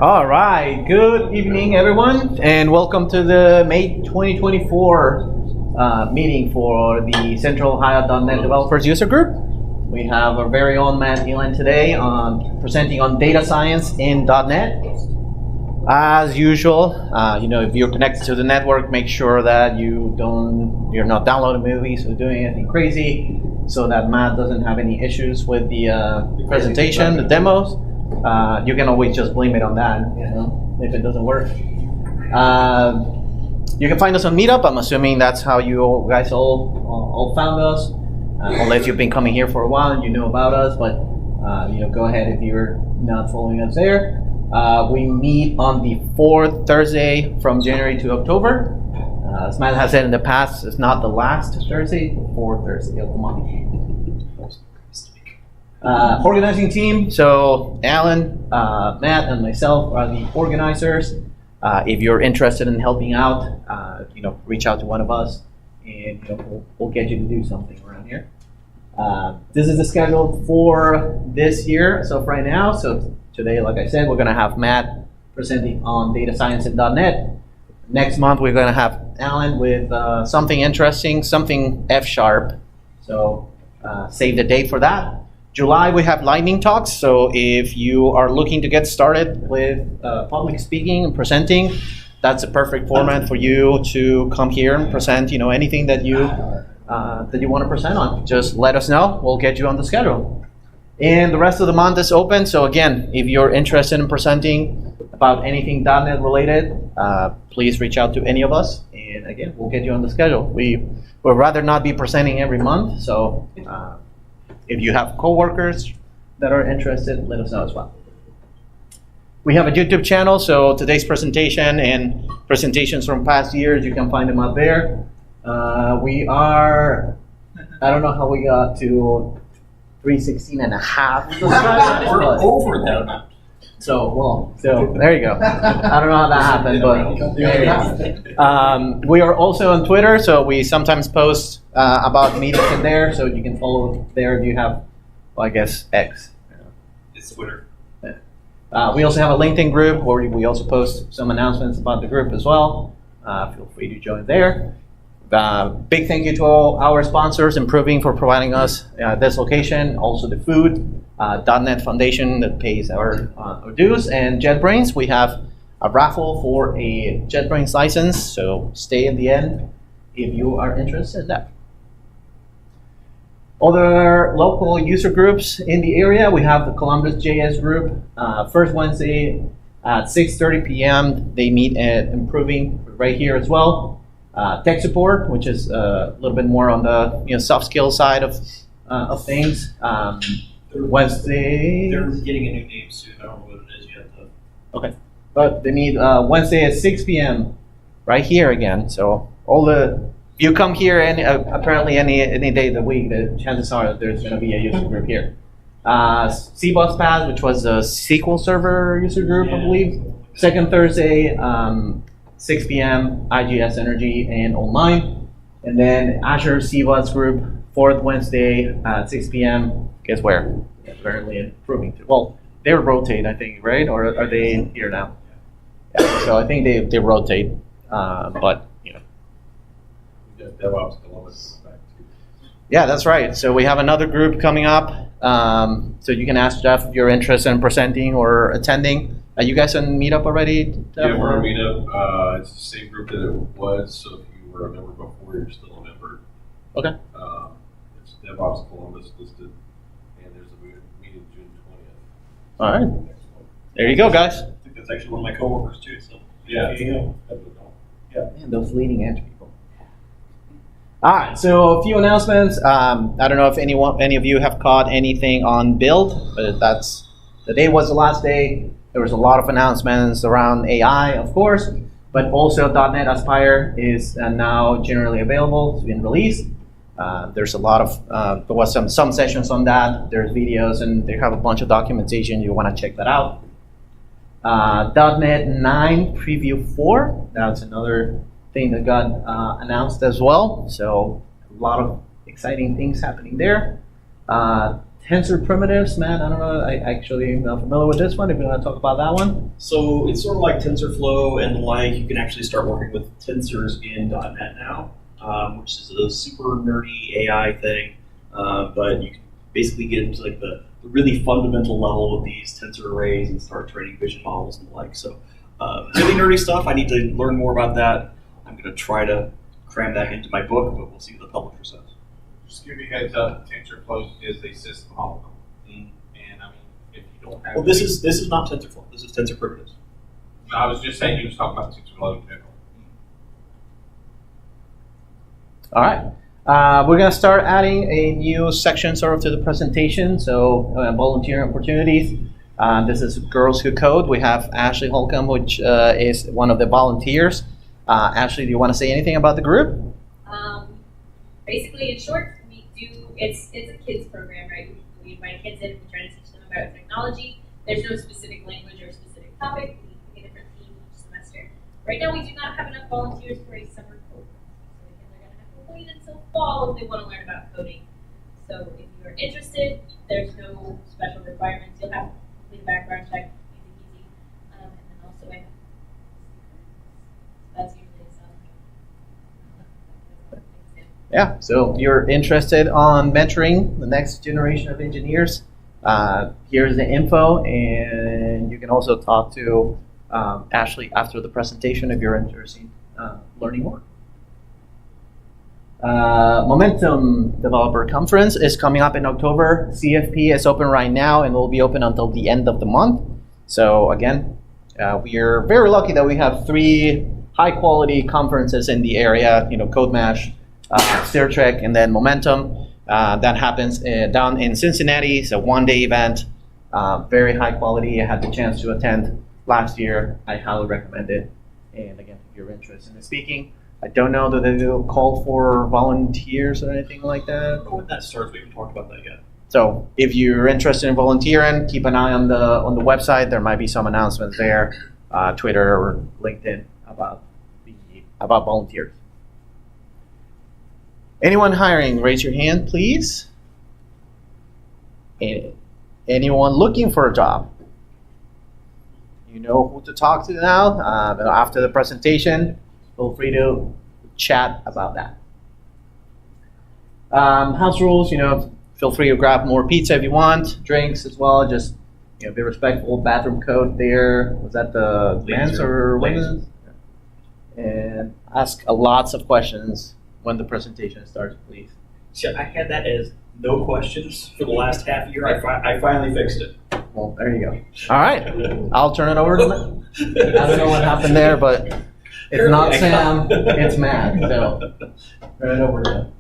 All right, good evening, everyone, and welcome to the May 2024 meeting for the Central Ohio.NET Developers User Group. We have our very own Matt Eland today presenting on data science in .NET. As usual, if you're connected to the network, make sure that you're not downloading movies or doing anything crazy, so that Matt doesn't have any issues with the presentation, the demos. You can always just blame it on that, if it doesn't work. You can find us on Meetup. I'm assuming that's how you guys all found us. Unless you've been coming here for a while and you know about us, but go ahead if you're not following us there. We meet on the fourth Thursday from January to October. As Matt has said in the past, it's not the last Thursday, the fourth Thursday of the month. Organizing team, so Alan, Matt, and myself are the organizers. If you're interested in helping out, reach out to one of us, and we'll get you to do something around here. This is the schedule for this year, so right now. So today, like I said, we're going to have Matt presenting on data science in .NET. Next month, we're going to have Alan with something interesting, something F#. So save the date for that. July, we have lightning talks. So if you are looking to get started with public speaking and presenting, that's a perfect format for you to come here and present. Anything that you want to present on. Just let us know. We'll get you on the schedule. And the rest of the month is open. So again, if you're interested in presenting about anything .NET related, please reach out to any of us. And again, we'll get you on the schedule. We would rather not be presenting every month. So if you have coworkers that are interested, let us know as well. We have a YouTube channel. So today's presentation and presentations from past years, you can find them out there. We are, I don't know how we got to 316 and a half subscribers. We're over that amount. So there you go. I don't know how that happened, but there you go. We are also on Twitter, so we sometimes post about meetings in there, so you can follow there if you have, well, I guess, X. It's Twitter. We also have a LinkedIn group where we also post some announcements about the group as well. Feel free to join there. Big thank you to all our sponsors, Improving, for providing us this location, also the food, .NET Foundation that pays our dues, and JetBrains. We have a raffle for a JetBrains license, so stay in the end if you are interested in that. Other local user groups in the area, we have the Columbus JS group. First Wednesday at 6:30 p.m. They meet at Improving right here as well. Tech support, which is a little bit more on the soft skill side of things. Wednesday. They're getting a new name soon. I don't know what it is yet, though. Okay, but they meet Wednesday at 6 p.m. right here again. So you come here apparently any day of the week, the chances are that there's going to be a user group here. CBus Path, which was a SQL Server user group, I believe. Second Thursday. 6 p.m. IGS Energy and Online. And then Azure CBus group, fourth Wednesday at 6 p.m. Guess where? Apparently Improving. Well, they rotate, I think, right? Or are they here now? Yeah, so I think they rotate, but DevOps Columbus back too. Yeah, that's right. So we have another group coming up. So you can ask Jeff if you're interested in presenting or attending. Are you guys on Meetup already? Yeah, we're on Meetup. It's the same group that it was, so if you were a member before, you're still a member. Okay. It's DevOps Columbus listed, and there's a meeting June 20th. All right. There you go, guys. I think that's actually one of my coworkers too. So Yeah. Man, those leading edge people. All right, so a few announcements. I don't know if any of you have caught anything on Build, but today was the last day. There was a lot of announcements around AI, of course, but also .NET Aspire is now generally available. It's been released. There's a lot of, there was some sessions on that. There's videos, and they have a bunch of documentation. You want to check that out. .NET 9 Preview 4, that's another thing that got announced as well. So a lot of exciting things happening there. tensor primitives, Matt. I don't know. I actually am not familiar with this one. If you want to talk about that one. So it's sort of like TensorFlow and the like. You can actually start working with tensors in .NET now, which is a super nerdy AI thing. But you can basically get into like the really fundamental level of these tensor arrays and start training vision models and the like. So really nerdy stuff. I need to learn more about that. I'm going to try to cram that into my book, but we'll see what the publisher says. Just give you a heads up, TensorFlow is a system algorithm. And I mean, if you don't have... Well, this is not TensorFlow. This is tensor primitives. No, I was just saying you was talking about TensorFlow in general. All right. We're going to start adding a new section sort of to the presentation. So volunteer opportunities. This is Girls Who Code. We have Ashley Holcomb, which is one of the volunteers. Ashley, do you want to say anything about the group? Basically, in short, it's a kids program, right? We invite kids in, we try to teach them about technology. There's no specific language or specific topic. We pick a different theme each semester. Right now, we do not have enough volunteers for a summer code. So they're going to have to wait until fall if they want to learn about coding. So if you're interested, there's no special requirements. You'll have to complete a background check, easy. And then also I have that's usually some. Yeah, so if you're interested on mentoring the next generation of engineers, here's the info, and you can also talk to Ashley after the presentation if you're interested in learning more. Momentum Developer Conference is coming up in October. CFP is open right now and will be open until the end of the month. So again, we are very lucky that we have 3 high-quality conferences in the area, CodeMash, SteerTrek, and then Momentum. That happens down in Cincinnati. It's a one-day event, very high quality. I had the chance to attend last year. I highly recommend it. And again, if you're interested in speaking, I don't know that they will call for volunteers or anything like that. I don't know when that starts. We haven't talked about that yet. So if you're interested in volunteering, keep an eye on the website. There might be some announcements there, Twitter or LinkedIn about volunteers. Anyone hiring, raise your hand, please. Anyone looking for a job? You know who to talk to now. After the presentation, feel free to chat about that. House rules, feel free to grab more pizza if you want, drinks as well. Just be respectful. Bathroom code there. Was that the men's or women's? And ask lots of questions when the presentation starts, please. See, I had that as no questions for the last half year. I finally fixed it. Well, there you go. All right. I'll turn it over to Matt. I don't know what happened there, but it's not Sam, it's Matt. So turn it over to him.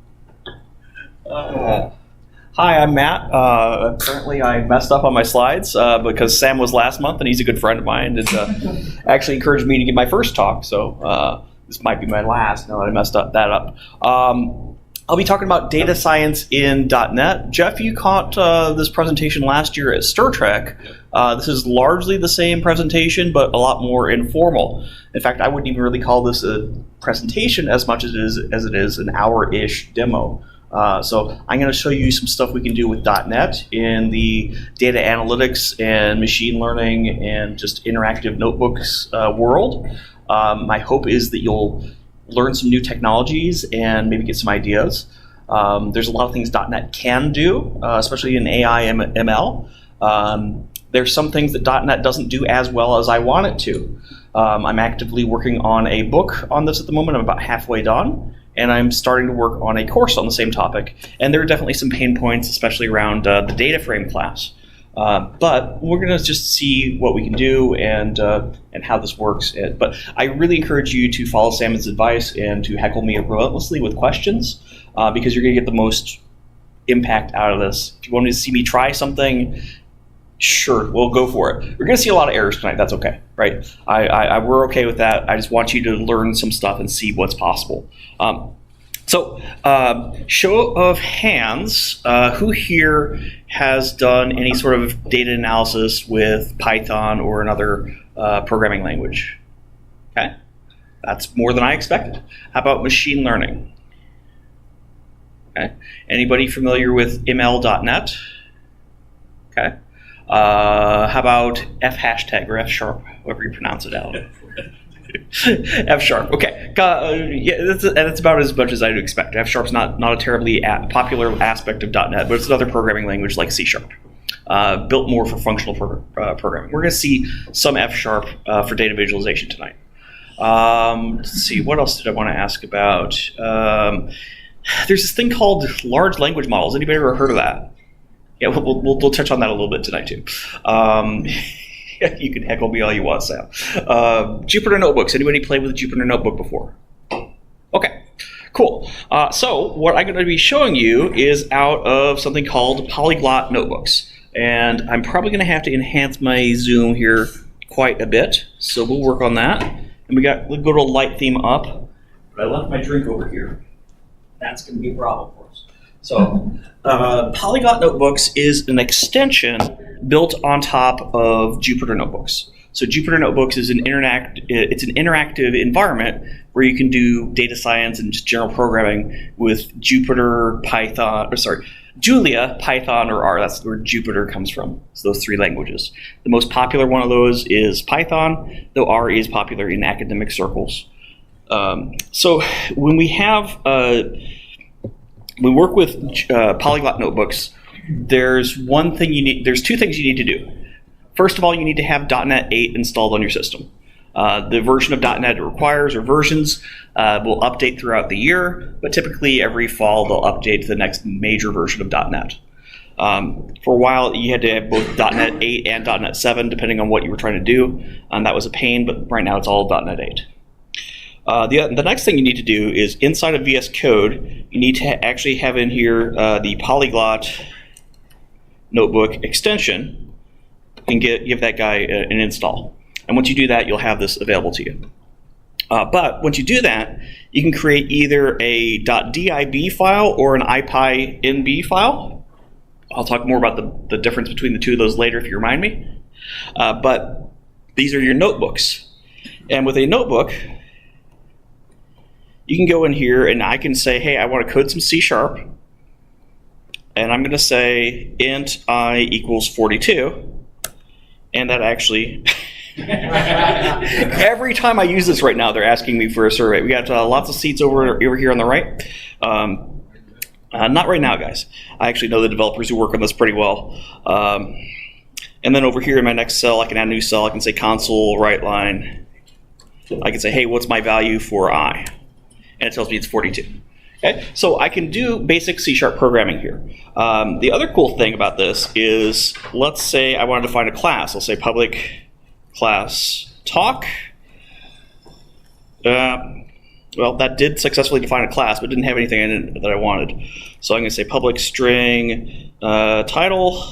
Hi, I'm Matt. Apparently I messed up on my slides because Sam was last month and he's a good friend of mine and actually encouraged me to give my first talk. So this might be my last now that I messed that up. I'll be talking about data science in .NET. Jeff, you caught this presentation last year at SteerTrek. This is largely the same presentation, but a lot more informal. In fact, I wouldn't even really call this a presentation as much as it is an hour-ish demo. So I'm going to show you some stuff we can do with .NET in the data analytics and machine learning and just interactive notebooks world. My hope is that you'll learn some new technologies and maybe get some ideas. There's a lot of things .NET can do, especially in AI and ML. There's some things that .NET doesn't do as well as I want it to. I'm actively working on a book on this at the moment. I'm about halfway done. And I'm starting to work on a course on the same topic. And there are definitely some pain points, especially around the DataFrame class. But we're going to just see what we can do and how this works. But I really encourage you to follow Samon's advice and to heckle me relentlessly with questions because you're going to get the most impact out of this. If you want to see me try something, sure, we'll go for it. We're going to see a lot of errors tonight. That's okay, right? We're okay with that. I just want you to learn some stuff and see what's possible. So, show of hands, who here has done any sort of data analysis with Python or another programming language? Okay, that's more than I expected. How about machine learning? Okay, anybody familiar with ML.NET? Okay. How about F hashtag or F sharp, however you pronounce it out. F sharp. Okay. Yeah, that's about as much as I'd expect. F sharp's not a terribly popular aspect of .NET, but it's another programming language like C sharp, built more for functional programming. We're going to see some F sharp for data visualization tonight. Let's see. What else did I want to ask about? There's this thing called large language models. Anybody ever heard of that? Yeah, we'll touch on that a little bit tonight too. You can heckle me all you want, Sam. Jupyter Notebooks. Anybody played with a Jupyter Notebook before? Okay, cool. So what I'm going to be showing you is out of something called Polyglot Notebooks. And I'm probably going to have to enhance my zoom here quite a bit. So we'll work on that. And we'll go to light theme up. But I left my drink over here. That's going to be a problem for us. So Polyglot Notebooks is an extension built on top of Jupyter Notebooks. So Jupyter Notebooks is an interactive environment where you can do data science and just general programming with Julia, Python, or R. That's where Jupyter comes from. So those three languages. The most popular one of those is Python, though R is popular in academic circles. So when we have we work with Polyglot Notebooks, there's two things you need to do. First of all, you need to have .NET 8 installed on your system. The version of .NET it requires, or versions, will update throughout the year, but typically every fall they'll update to the next major version of .NET. For a while, you had to have both .NET 8 and .NET 7, depending on what you were trying to do, and that was a pain, but right now it's all .NET 8. The next thing you need to do is inside of VS Code, you need to actually have in here the Polyglot Notebook extension and give that guy an install. And once you do that, you'll have this available to you. But once you do that, you can create either a .dib file or an IPyNB file. I'll talk more about the difference between the two of those later if you remind me. But these are your notebooks. And with a notebook, you can go in here and I can say, hey, I want to code some C#. And I'm going to say int I equals 42. And that actually, every time I use this right now, they're asking me for a survey. We got lots of seats over here on the right. Not right now, guys. I actually know the developers who work on this pretty well. And then over here in my next cell, I can add a new cell. I can say console right line. I can say, hey, what's my value for I? And it tells me it's 42. Okay, so I can do basic C# programming here. The other cool thing about this is, let's say I wanted to find a class. I'll say public class talk. Well, that did successfully define a class, but didn't have anything in it that I wanted. So I'm going to say public string title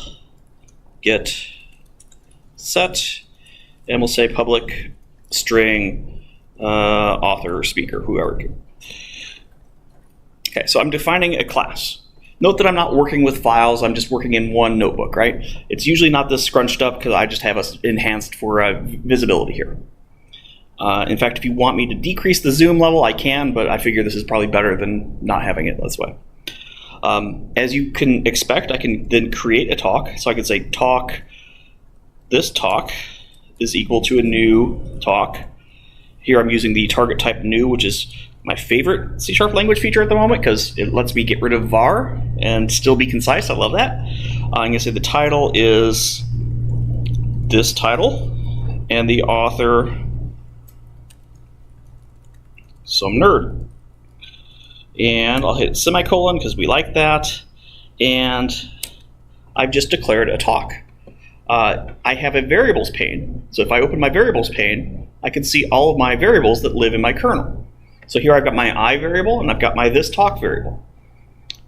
get set, and we'll say public string author or speaker, whoever. Okay, so I'm defining a class. Note that I'm not working with files, I'm just working in one notebook, right? It's usually not this scrunched up because I just have us enhanced for visibility here. In fact, if you want me to decrease the zoom level, I can, but I figure this is probably better than not having it this way. As you can expect, I can then create a talk. So I can say talk, this talk is equal to a new talk. Here I'm using the target type new, which is my favorite C# language feature at the moment because it lets me get rid of var and still be concise. I love that. I'm going to say the title is this title and the author some nerd. And I'll hit semicolon because we like that. And I've just declared a talk. I have a variables pane. So if I open my variables pane, I can see all of my variables that live in my kernel. So here I've got my I variable and I've got my this talk variable.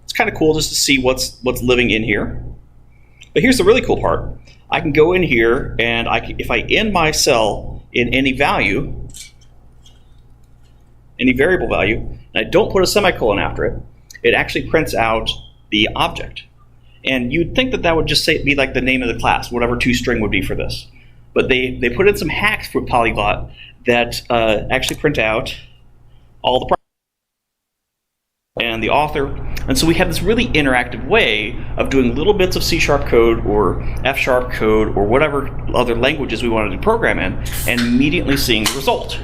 It's kind of cool just to see what's living in here. But here's the really cool part. I can go in here and if I end my cell in any value, any variable value, and I don't put a semicolon after it, it actually prints out the object. And you'd think that that would just be like the name of the class, whatever toString would be for this. But they put in some hacks for Polyglot that actually print out all the and the author. And so we have this really interactive way of doing little bits of C# code or F# code or whatever other languages we wanted to program in, and immediately seeing the result.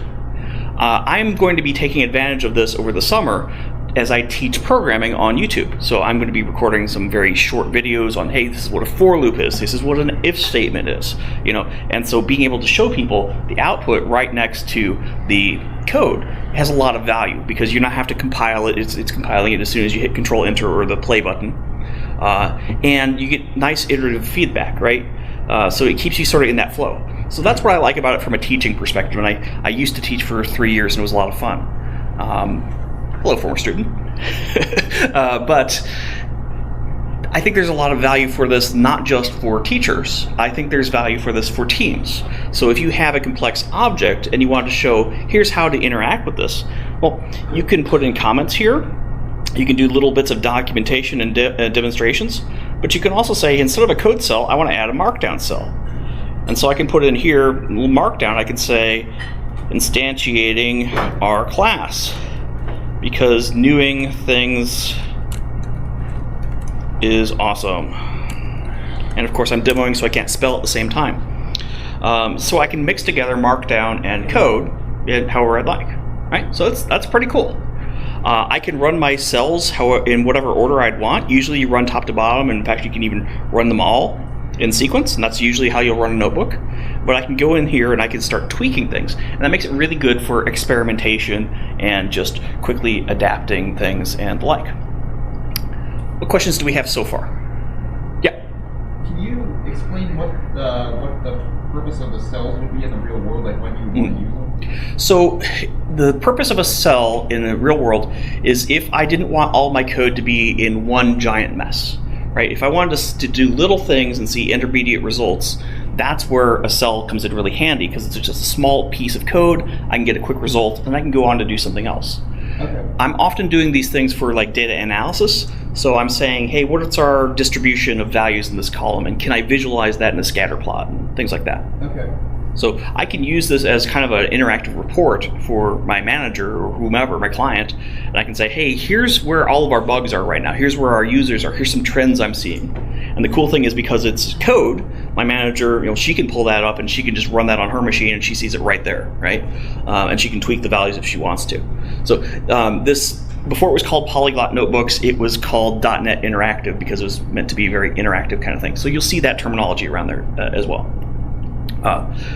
I'm going to be taking advantage of this over the summer as I teach programming on YouTube. So I'm going to be recording some very short videos on, hey, this is what a for loop is, this is what an if statement is, and so being able to show people the output right next to the code has a lot of value, because you don't have to compile it, it's compiling it as soon as you hit Control Enter or the play button, and you get nice iterative feedback, right? So it keeps you sort of in that flow. So that's what I like about it from a teaching perspective, and I used to teach for 3 years, and it was a lot of fun. Hello, former student. But I think there's a lot of value for this, not just for teachers. I think there's value for this for teams. So if you have a complex object and you want to show, here's how to interact with this, well, you can put in comments here. You can do little bits of documentation and demonstrations, but you can also say, instead of a code cell, I want to add a markdown cell. And so I can put in here, markdown, I can say, instantiating our class, because newing things is awesome. And of course I'm demoing, so I can't spell at the same time. So I can mix together markdown and code however I'd like, right? So that's pretty cool. I can run my cells in whatever order I'd want. Usually you run top to bottom, and in fact you can even run them all in sequence, and that's usually how you'll run a notebook. But I can go in here and I can start tweaking things, and that makes it really good for experimentation and just quickly adapting things and the like. What questions do we have so far? Yeah. Can you explain what the purpose of the cells would be in the real world, like when you want to use them? So the purpose of a cell in the real world is if I didn't want all my code to be in one giant mess. Right? If I wanted to do little things and see intermediate results, that's where a cell comes in really handy, because it's just a small piece of code. I can get a quick result, and I can go on to do something else. Okay. I'm often doing these things for like data analysis. So I'm saying, hey, what's our distribution of values in this column, and can I visualize that in a scatter plot and things like that? Okay. So I can use this as kind of an interactive report for my manager or whomever, my client, and I can say, hey, here's where all of our bugs are right now. Here's where our users are. Here's some trends I'm seeing. And the cool thing is, because it's code, my manager, she can pull that up and she can just run that on her machine, and she sees it right there, right? And she can tweak the values if she wants to. So this, before it was called Polyglot Notebooks, it was called .NET Interactive, because it was meant to be a very interactive kind of thing. So you'll see that terminology around there as well.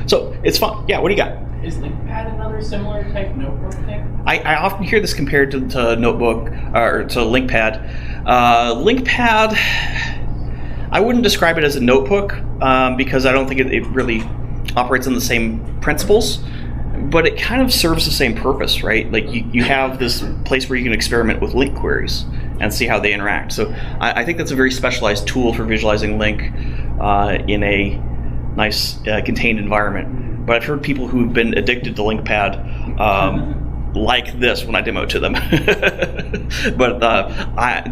So it's fun. Yeah, what do you got? Is LinkPad another similar type notebook thing? I often hear this compared to Notebook or to LinkPad. LinkPad, I wouldn't describe it as a notebook because I don't think it really operates on the same principles, but it kind of serves the same purpose, right? Like you have this place where you can experiment with link queries and see how they interact. So I think that's a very specialized tool for visualizing link in a nice contained environment. But I've heard people who've been addicted to LinkPad like this when I demo to them. But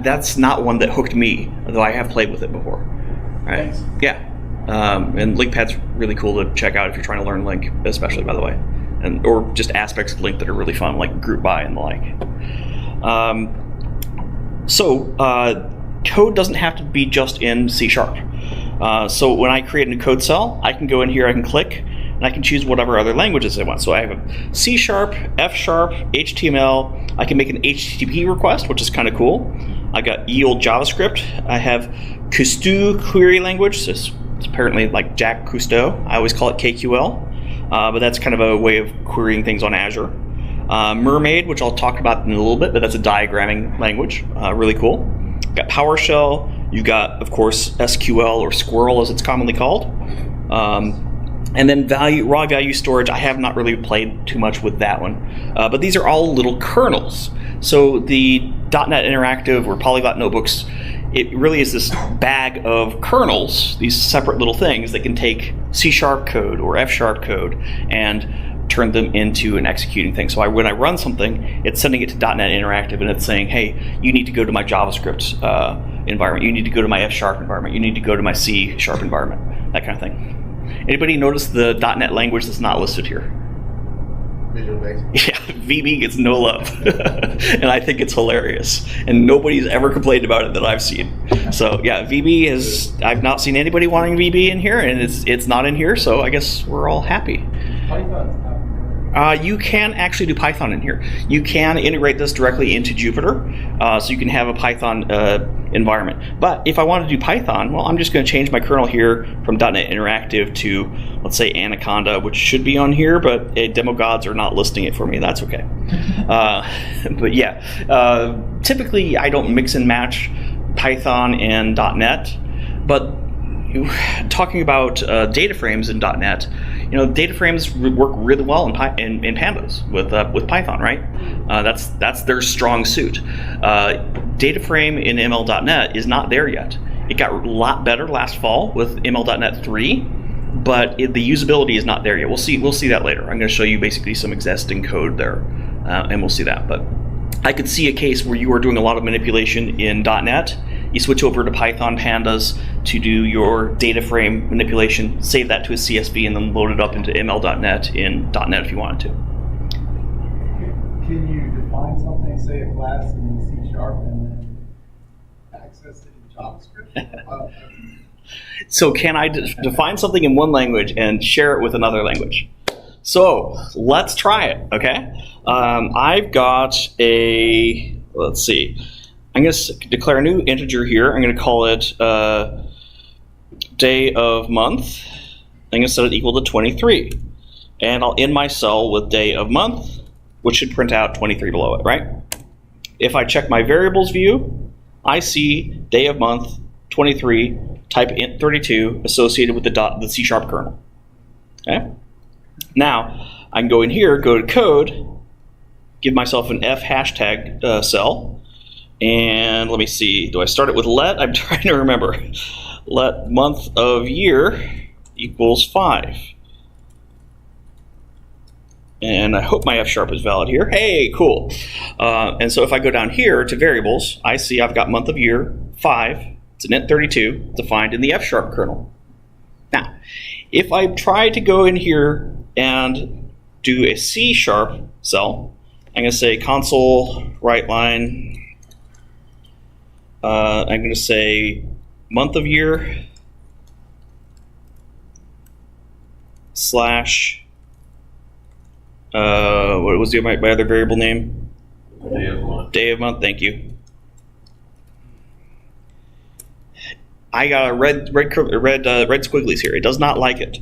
that's not one that hooked me, though I have played with it before. Right? Thanks. Yeah. And LinkPad's really cool to check out if you're trying to learn Link, especially, by the way. Or just aspects of Link that are really fun, like group by and the like. Code doesn't have to be just in C#. So when I create a new code cell, I can go in here, I can click, and I can choose whatever other languages I want. So I have a C#, F#, HTML. I can make an HTTP request, which is kind of cool. I got old JavaScript. I have Cousteau query language. So it's apparently like Jacques Cousteau. I always call it KQL, but that's kind of a way of querying things on Azure. Mermaid, which I'll talk about in a little bit, but that's a diagramming language. Really cool. Got PowerShell. You've got, of course, SQL, or Squirrel as it's commonly called. And then raw value storage, I have not really played too much with that one. But these are all little kernels. So the .NET Interactive or Polyglot Notebooks, it really is this bag of kernels, these separate little things that can take C# code or F# code and turn them into an executing thing. So when I run something, it's sending it to .NET Interactive, and it's saying, hey, you need to go to my JavaScript environment. You need to go to my F# environment. You need to go to my C# environment, that kind of thing. Anybody notice the .NET language that's not listed here? Visual Basic. Yeah, VB gets no love, and I think it's hilarious. And nobody's ever complained about it that I've seen. So yeah, VB is. I've not seen anybody wanting VB in here, and it's not in here. So I guess we're all happy. Python's not. You can actually do Python in here. You can integrate this directly into Jupyter, so you can have a Python environment. But if I want to do Python, well, I'm just going to change my kernel here from .NET Interactive to, let's say, Anaconda, which should be on here, but demo gods are not listing it for me. That's okay. But yeah, typically I don't mix and match Python and .NET, but talking about DataFrames in .NET, DataFrames work really well in Pandas with Python, right? That's their strong suit. DataFrame in ML.NET is not there yet. It got a lot better last fall with ML.NET 3, but the usability is not there yet. We'll see that later. I'm going to show you basically some existing code there, and we'll see that. But I could see a case where you are doing a lot of manipulation in .NET. You switch over to Python Pandas to do your data frame manipulation, save that to a CSV, and then load it up into ML.NET in .NET if you wanted to. Can you define something, say a class in C# and then access it in JavaScript? So can I define something in one language and share it with another language? So let's try it, okay? I've got let's see. I'm going to declare a new integer here. I'm going to call it day of month. I'm going to set it equal to 23. And I'll end my cell with day of month, which should print out 23 below it, right? If I check my variables view, I see day of month 23, type int 32 associated with the C# kernel. Okay? Now, I can go in here, go to code, give myself an F hashtag cell, and let me see, do I start it with let? I'm trying to remember. Let month of year equals 5. And I hope my F# is valid here. Hey, cool. And so if I go down here to variables, I see I've got month of year 5. It's an int 32 defined in the F# kernel. Now, if I try to go in here and do a C# cell, I'm going to say console write line. I'm going to say month of year slash what was my other variable name? Day of month. Day of month. Thank you. I got a red squigglies here. It does not like it.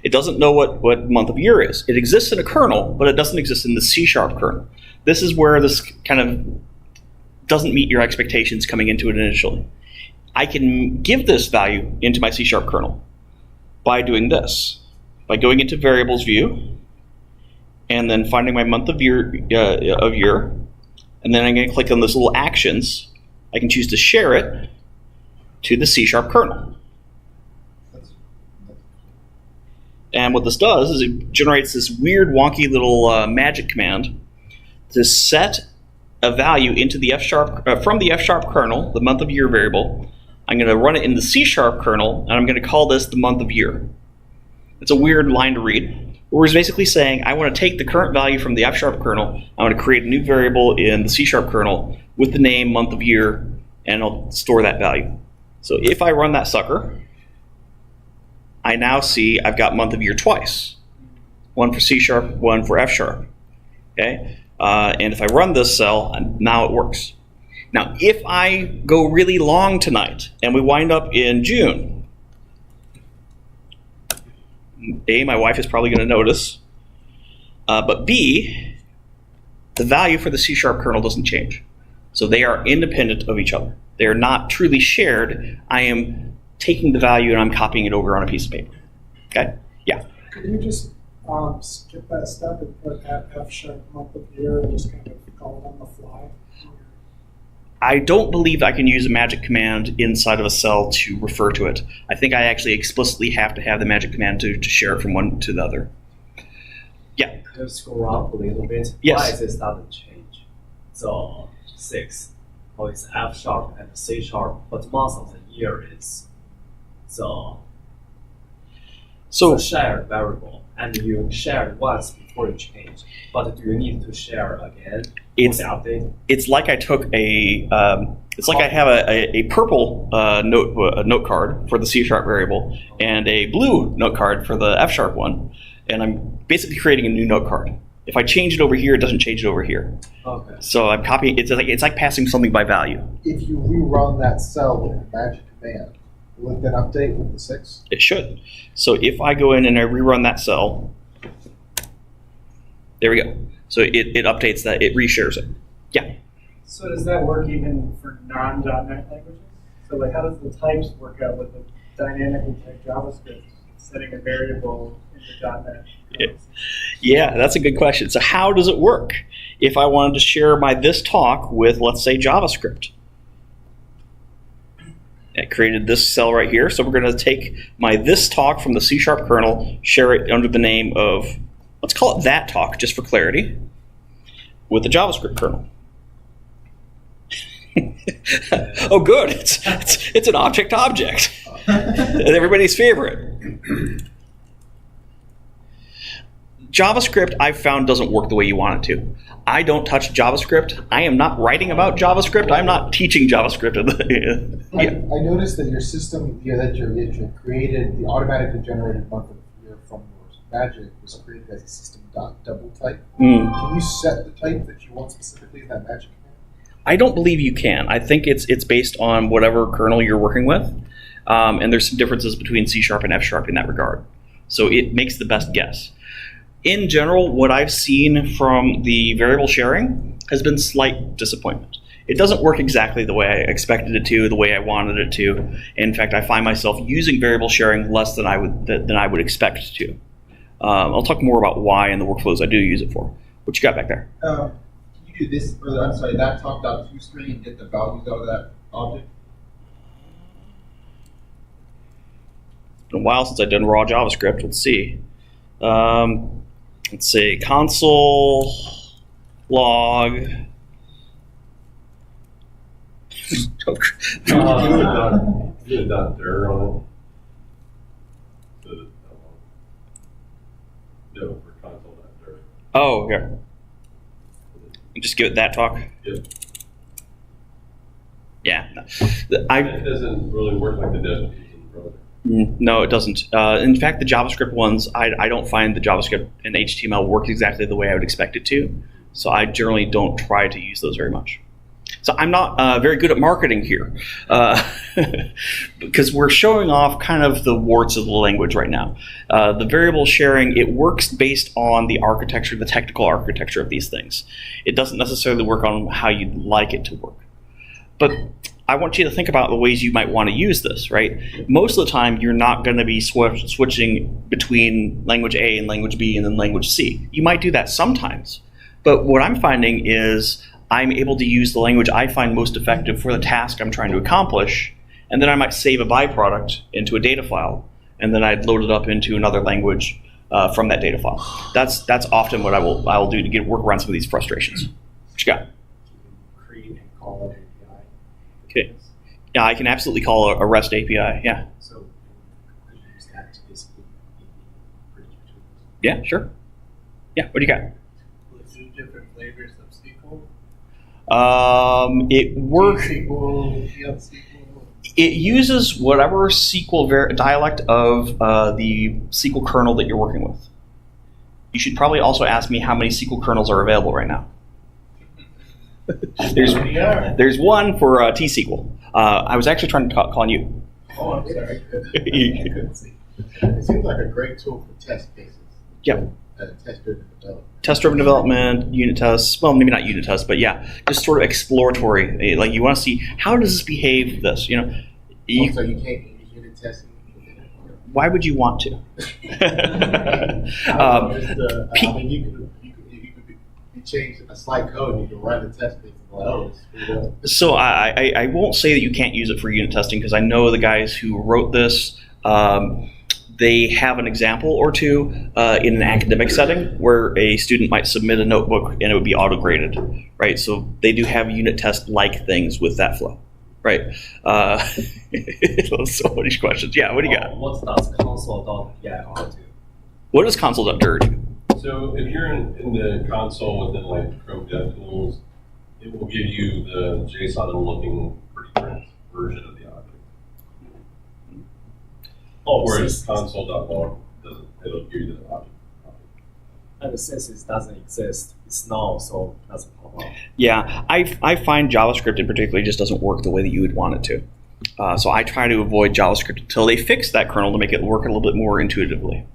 It doesn't know what month of year is. It exists in a kernel, but it doesn't exist in the C# kernel. This is where this kind of doesn't meet your expectations coming into it initially. I can give this value into my C# kernel by doing this, by going into variables view, and then finding my month of year, and then I'm going to click on this little actions. I can choose to share it to the C# kernel. And what this does is it generates this weird, wonky little magic command to set a value into the from the F# kernel, the month of year variable. I'm going to run it in the C# kernel, and I'm going to call this the month of year. It's a weird line to read. We're basically saying I want to take the current value from the F# kernel, I want to create a new variable in the C# kernel with the name month of year, and I'll store that value. So if I run that sucker, I now see I've got month of year twice. One for C#, one for F#. Okay? And if I run this cell, now it works. Now, if I go really long tonight and we wind up in June, A, my wife is probably going to notice, but B, the value for the C# kernel doesn't change. So they are independent of each other. They are not truly shared. I am taking the value and I'm copying it over on a piece of paper. Okay? Yeah. Could you just skip that step and put at F# month of year and just kind of call it on the fly? I don't believe I can use a magic command inside of a cell to refer to it. I think I actually explicitly have to have the magic command to share it from one to the other. Yeah. Just scroll up a little bit. Yes. Why is this doesn't change? So 6. Oh, it's F# and C#, but month of the year is. So So it's a shared variable, and you shared once before you change. But do you need to share again for It's- the update? it's like I took it's like I have a purple note card for the C# variable and a blue note card for the F# one, and I'm basically creating a new note card. If I change it over here, it doesn't change it over here. Okay. So I'm copying. It's like passing something by value. If you rerun that cell with the magic command, will it then update with the 6? It should. So if I go in and I rerun that cell, there we go. So it updates that. It reshares it. Yeah. So does that work even for non.NET languages? So like how does the types work out with the dynamically typed JavaScript setting a variable into .NET? Yeah, that's a good question. So how does it work if I wanted to share my this talk with, let's say, JavaScript? I created this cell right here. So we're going to take my this talk from the C# kernel, share it under the name of, let's call it that talk, just for clarity, with the JavaScript kernel. Oh, good. It's an object. Everybody's favorite. JavaScript, I've found, doesn't work the way you want it to. I don't touch JavaScript. I am not writing about JavaScript. I'm not teaching JavaScript. I noticed that your system, that you created, the automatically generated month of the year from your magic was created as a system.double type. Can you set the type that you want specifically in that magic command? I don't believe you can. I think it's based on whatever kernel you're working with. And there's some differences between C# and F# in that regard. So it makes the best guess. In general, what I've seen from the variable sharing has been slight disappointment. It doesn't work exactly the way I expected it to, the way I wanted it to. In fact, I find myself using variable sharing less than I would expect to. I'll talk more about why and the workflows I do use it for. What you got back there? Can you do this, or I'm sorry, that talk.toString and get the values out of that object? It's been a while since I've done raw JavaScript. Let's see. Let's say console log. Do a .dir on it. No, for console.dir. Oh, here. Just give it that talk. Yep. Yeah. It doesn't really work like the desktop in the browser. No, it doesn't. In fact, the JavaScript ones, I don't find the JavaScript and HTML work exactly the way I would expect it to. So I generally don't try to use those very much. So I'm not very good at marketing here because we're showing off kind of the warts of the language right now. The variable sharing, it works based on the architecture, the technical architecture of these things. It doesn't necessarily work on how you'd like it to work. But I want you to think about the ways you might want to use this, right? Most of the time, you're not going to be switching between language A and language B and then language C. You might do that sometimes. But what I'm finding is I'm able to use the language I find most effective for the task I'm trying to accomplish, and then I might save a byproduct into a data file, and then I'd load it up into another language from that data file. That's often what I will do to work around some of these frustrations. What you got? Create and call an API. Okay. Yeah, I can absolutely call a REST API. Yeah. So could you use that to basically bridge between those? Yeah, sure. Yeah, what do you got? Let's do different flavors of SQL. It works. SQL, SQL. It uses whatever SQL dialect of the SQL kernel that you're working with. You should probably also ask me how many SQL kernels are available right now. There's one for T-SQL. I was actually trying to call on you. Oh, I'm sorry. I couldn't see. It seems like a great tool for test cases. Yep. Test-driven development. Test-driven development, unit tests. Well, maybe not unit tests, but yeah, just sort of exploratory. Like you want to see how does this behave. This, you know. So you can't use unit testing. Why would you want to? I mean, you change a slight code and you can run the test case and go, oh, it's screwed up. So I won't say that you can't use it for unit testing because I know the guys who wrote this. They have an example or two in an academic setting where a student might submit a notebook and it would be auto-graded, right? So they do have unit test-like things with that flow, right? So many questions. Yeah, what do you got? What does console.py do? What does console.dir do? So if you're in the console within like Chrome DevTools, it will give you the JSON-looking preprint version of the object. Whereas console.log doesn't, it'll give you the object. And since it doesn't exist, it's null, so it doesn't pop up. Yeah, I find JavaScript in particular just doesn't work the way that you would want it to. So I try to avoid JavaScript until they fix that kernel to make it work a little bit more intuitively.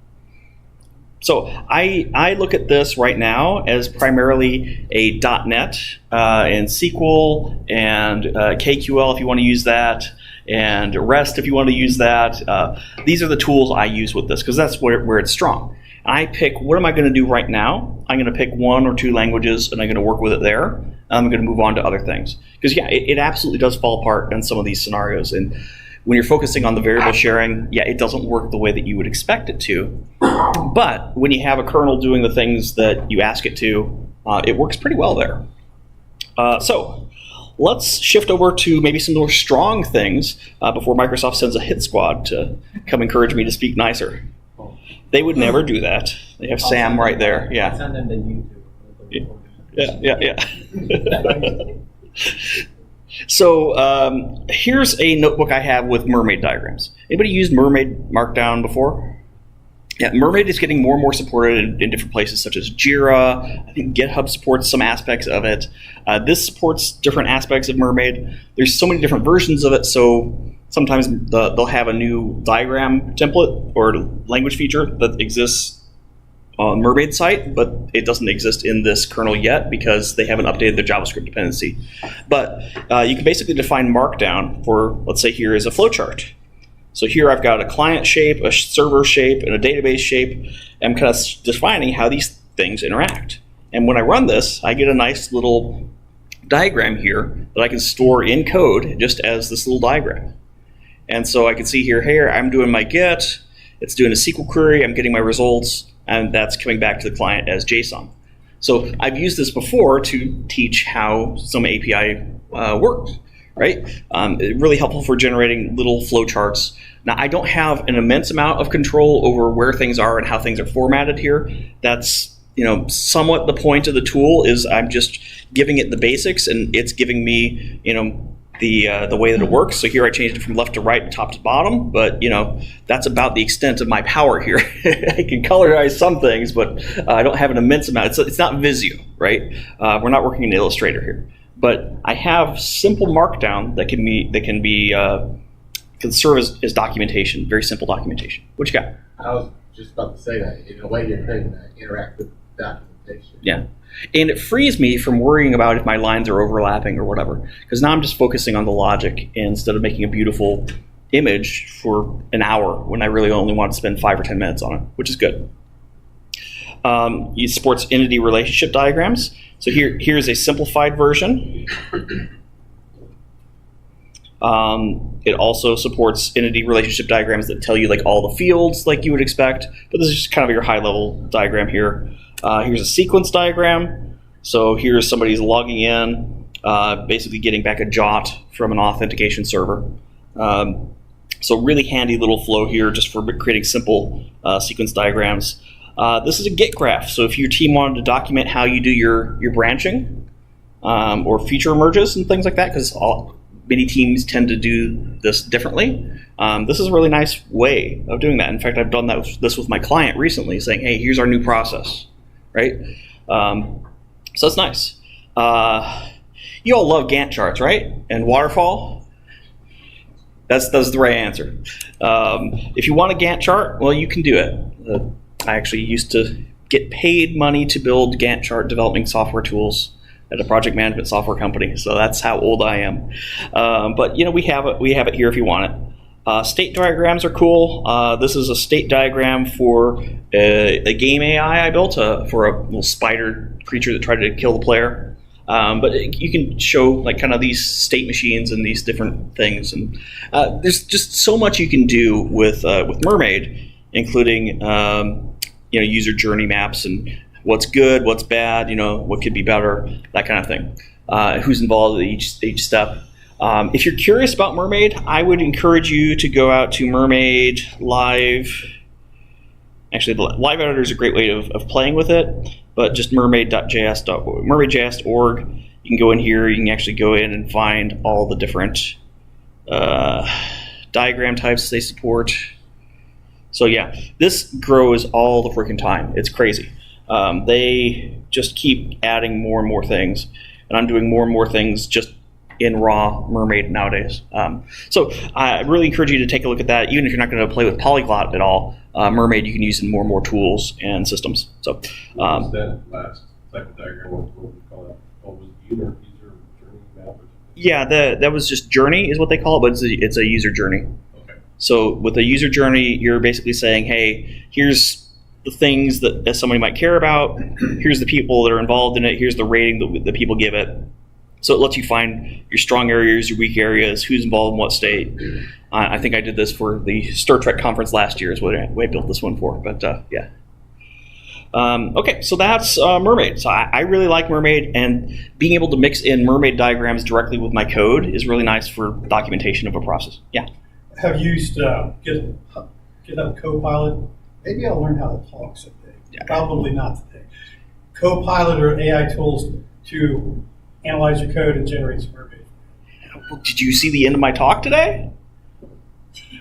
So I look at this right now as primarily a .NET and SQL and KQL if you want to use that, and REST if you want to use that. These are the tools I use with this because that's where it's strong. I pick, what am I going to do right now? I'm going to pick 1 or 2 languages and I'm going to work with it there. I'm going to move on to other things. Because yeah, it absolutely does fall apart in some of these scenarios. And when you're focusing on the variable sharing, yeah, it doesn't work the way that you would expect it to. But when you have a kernel doing the things that you ask it to, it works pretty well there. So let's shift over to maybe some more strong things before Microsoft sends a hit squad to come encourage me to speak nicer. They would never do that. They have Sam right there. Yeah. Send them the YouTube. Yeah. So here's a notebook I have with mermaid diagrams. Anybody used mermaid markdown before? Yeah, mermaid is getting more and more supported in different places such as Jira. I think GitHub supports some aspects of it. This supports different aspects of mermaid. There's so many different versions of it, so sometimes they'll have a new diagram template or language feature that exists on Mermaid site, but it doesn't exist in this kernel yet because they haven't updated their JavaScript dependency. But you can basically define Markdown for, let's say here is a flowchart. So here I've got a client shape, a server shape, and a database shape. I'm kind of defining how these things interact. And when I run this, I get a nice little diagram here that I can store in code just as this little diagram. And so I can see here, I'm doing my get, it's doing a SQL query, I'm getting my results, and that's coming back to the client as JSON. So I've used this before to teach how some API works, right? It's really helpful for generating little flowcharts. Now, I don't have an immense amount of control over where things are and how things are formatted here. That's somewhat the point of the tool is I'm just giving it the basics, and it's giving me, the way that it works. So here I changed it from left to right, top to bottom, but that's about the extent of my power here. I can colorize some things, but I don't have an immense amount. It's not Visio, right? We're not working in Illustrator here, but I have simple Markdown that can serve as documentation, very simple documentation. What you got? I was just about to say that. In a way, you're creating that interactive documentation. Yeah. And it frees me from worrying about if my lines are overlapping or whatever. Because now I'm just focusing on the logic instead of making a beautiful image for an hour when I really only want to spend 5 or 10 minutes on it, which is good. It supports entity relationship diagrams. So here's a simplified version. It also supports entity relationship diagrams that tell you like all the fields like you would expect. But this is just kind of your high level diagram here. Here's a sequence diagram. So here's somebody's logging in, basically getting back a JOT from an authentication server. So really handy little flow here just for creating simple sequence diagrams. This is a Git graph. So if your team wanted to document how you do your branching or feature merges and things like that, because many teams tend to do this differently. This is a really nice way of doing that. In fact, I've done this with my client recently, saying, hey, here's our new process. Right? So it's nice. You all love Gantt charts, right? And waterfall? That's the right answer. If you want a Gantt chart, well, you can do it. I actually used to get paid money to build Gantt chart developing software tools at a project management software company. So that's how old I am. But we have it here if you want it. State diagrams are cool. This is a state diagram for a game AI I built for a little spider creature that tried to kill the player. But you can show like kind of these state machines and these different things, and there's just so much you can do with Mermaid, including user journey maps and what's good, what's bad, what could be better, that kind of thing. Who's involved at each step. If you're curious about Mermaid, I would encourage you to go out to Mermaid Live. Actually, the live editor is a great way of playing with it, but just mermaid.js.org. You can go in here, you can actually go in and find all the different diagram types they support. So yeah, this grows all the freaking time. It's crazy. They just keep adding more and more things, and I'm doing more and more things just in raw Mermaid nowadays. So I really encourage you to take a look at that. Even if you're not going to play with Polyglot at all, Mermaid you can use in more and more tools and systems. So What was that last type of diagram? What would we call that? What was user journey map? yeah, that was just journey is what they call it, but it's a user journey. Okay. So with a user journey, you're basically saying, hey, here's the things that somebody might care about. Here's the people that are involved in it. Here's the rating that people give it. So it lets you find your strong areas, your weak areas, who's involved in what state. I think I did this for the Star Trek conference last year is what I built this one for, but yeah. Okay, so that's Mermaid. So I really like Mermaid, and being able to mix in Mermaid diagrams directly with my code is really nice for documentation of a process. Yeah. Have used GitHub Copilot. Maybe I'll learn how to talk someday. Yeah. Probably not today. Copilot or AI tools to analyze your code and generate some Mermaid. Did you see the end of my talk today?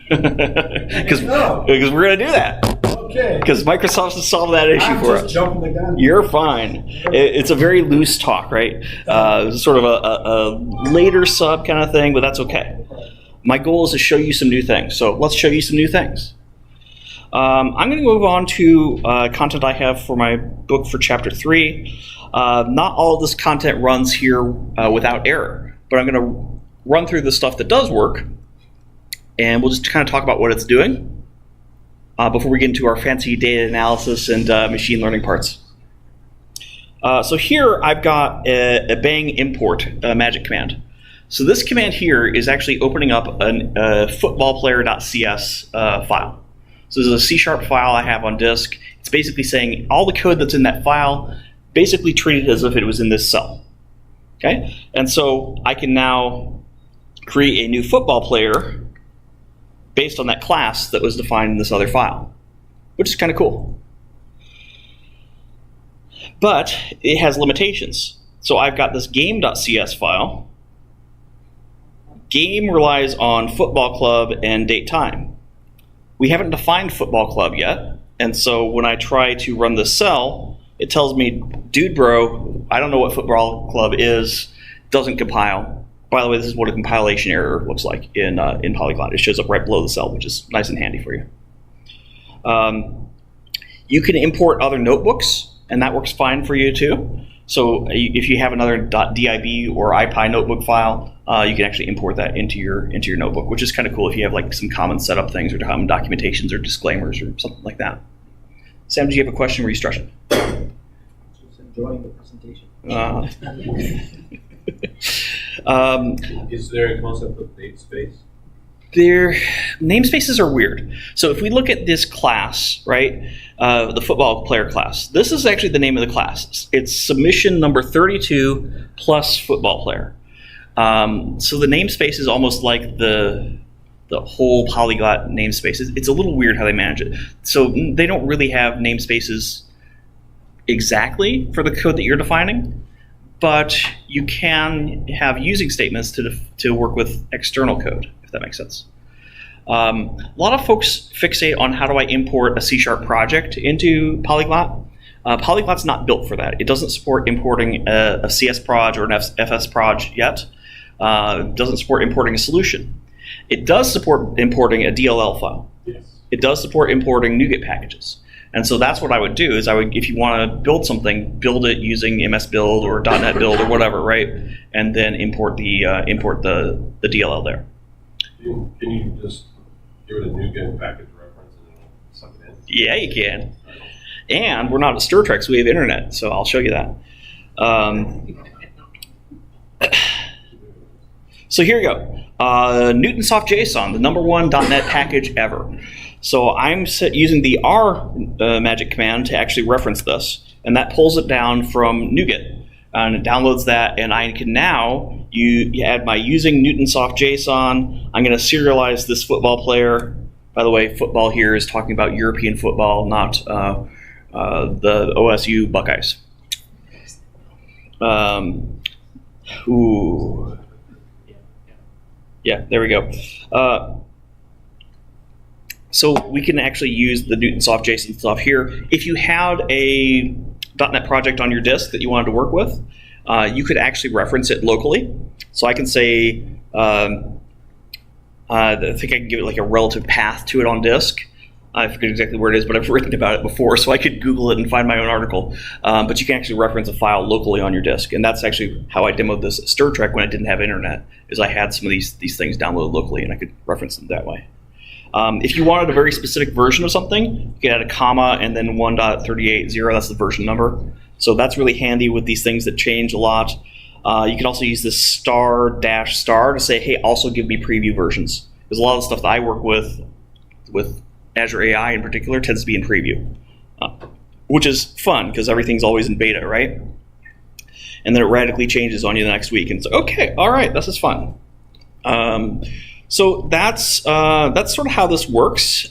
Because No. we're going to do that. Okay. Because Microsoft has solved that issue I'm for just us. jumping the gun. You're fine. It's a very loose talk, right? Sort of a later sub kind of thing, but that's okay. My goal is to show you some new things. So let's show you some new things. I'm going to move on to content I have for my book for Chapter 3. Not all of this content runs here without error, but I'm going to run through the stuff that does work, and we'll just kind of talk about what it's doing before we get into our fancy data analysis and machine learning parts. So here I've got a bang import magic command. So this command here is actually opening up a footballplayer.cs file. So this is a C# file I have on disk. It's basically saying all the code that's in that file, basically treat it as if it was in this cell. Okay? And so I can now create a new football player based on that class that was defined in this other file, which is kind of cool. But it has limitations. So I've got this game.cs file. Game relies on football club and date time. We haven't defined football club yet, and so when I try to run this cell, it tells me, dude bro, I don't know what football club is, doesn't compile. By the way, this is what a compilation error looks like in Polyglot. It shows up right below the cell, which is nice and handy for you. You can import other notebooks, and that works fine for you too. So if you have another .dib or IPy notebook file, you can actually import that into your notebook, which is kind of cool if you have like some common setup things or common documentations or disclaimers or something like that. Sam, do you have a question? Were you stretching? Just enjoying the presentation. Is there a concept of namespace? Their namespaces are weird. So if we look at this class, right, the football player class, this is actually the name of the class. It's submission number 32 plus football player. So the namespace is almost like the whole Polyglot namespace. It's a little weird how they manage it. So they don't really have namespaces exactly for the code that you're defining, but you can have using statements to work with external code, if that makes sense. A lot of folks fixate on how do I import a C# project into Polyglot. Polyglot's not built for that. It doesn't support importing a CS proj or an FS proj yet. It doesn't support importing a solution. It does support importing a DLL file. Yes. It does support importing NuGet packages. And so that's what I would do is if you want to build something, build it using MS Build or .NET Build or whatever, right? And then import the DLL there. Can you just give it a NuGet package reference and then suck it in? Yeah, you can. And we're not at Star Trek, so we have internet, so I'll show you that. So here you go. Newtonsoft JSON, the #1 .NET package ever. So I'm using the R magic command to actually reference this, and that pulls it down from NuGet, and it downloads that, and I can now You add my using Newtonsoft JSON. I'm going to serialize this football player. By the way, football here is talking about European football, not the OSU Buckeyes. Ooh. Yeah, there we go. So we can actually use the Newtonsoft JSON stuff here. If you had a .NET project on your disk that you wanted to work with, you could actually reference it locally. So I can say, I think I can give it like a relative path to it on disk. I forget exactly where it is, but I've written about it before, so I could Google it and find my own article. But you can actually reference a file locally on your disk, and that's actually how I demoed this at Stir Trek when I didn't have internet, is I had some of these things downloaded locally, and I could reference them that way. If you wanted a very specific version of something, you could add a comma and then 1.38.0, that's the version number. So that's really handy with these things that change a lot. You can also use this ** to say, hey, also give me preview versions. Because a lot of the stuff that I work with Azure AI in particular, tends to be in preview. Which is fun, because everything's always in beta, right? And then it radically changes on you the next week. And it's like, okay, all right, this is fun. So that's sort of how this works.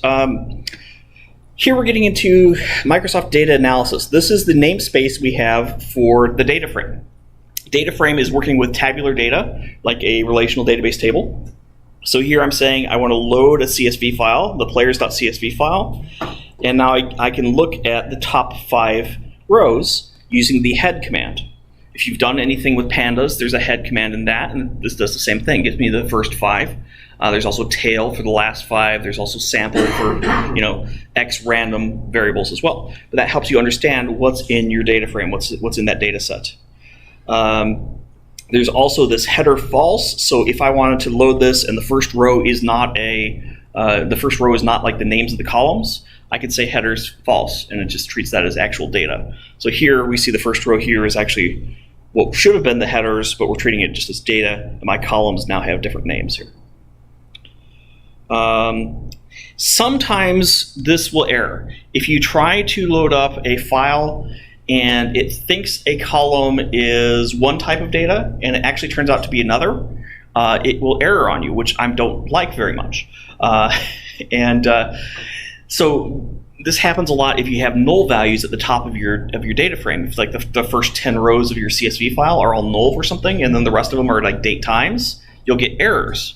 Here we're getting into Microsoft Data Analysis. This is the namespace we have for the DataFrame. DataFrame is working with tabular data, like a relational database table. So here I'm saying I want to load a CSV file, the players.csv file, and now I can look at the top 5 rows using the head command. If you've done anything with pandas, there's a head command in that, and this does the same thing, gives me the first 5. There's also tail for the last 5. There's also sample for, X random variables as well. But that helps you understand what's in your data frame, what's in that data set. There's also this header false. So if I wanted to load this and the first row is not like the names of the columns, I could say headers false, and it just treats that as actual data. So here we see the first row here is actually what should have been the headers, but we're treating it just as data, and my columns now have different names here. Sometimes this will error. If you try to load up a file and it thinks a column is one type of data and it actually turns out to be another, it will error on you, which I don't like very much. So this happens a lot if you have null values at the top of your data frame. If like the first 10 rows of your CSV file are all null for something, and then the rest of them are like date times, you'll get errors.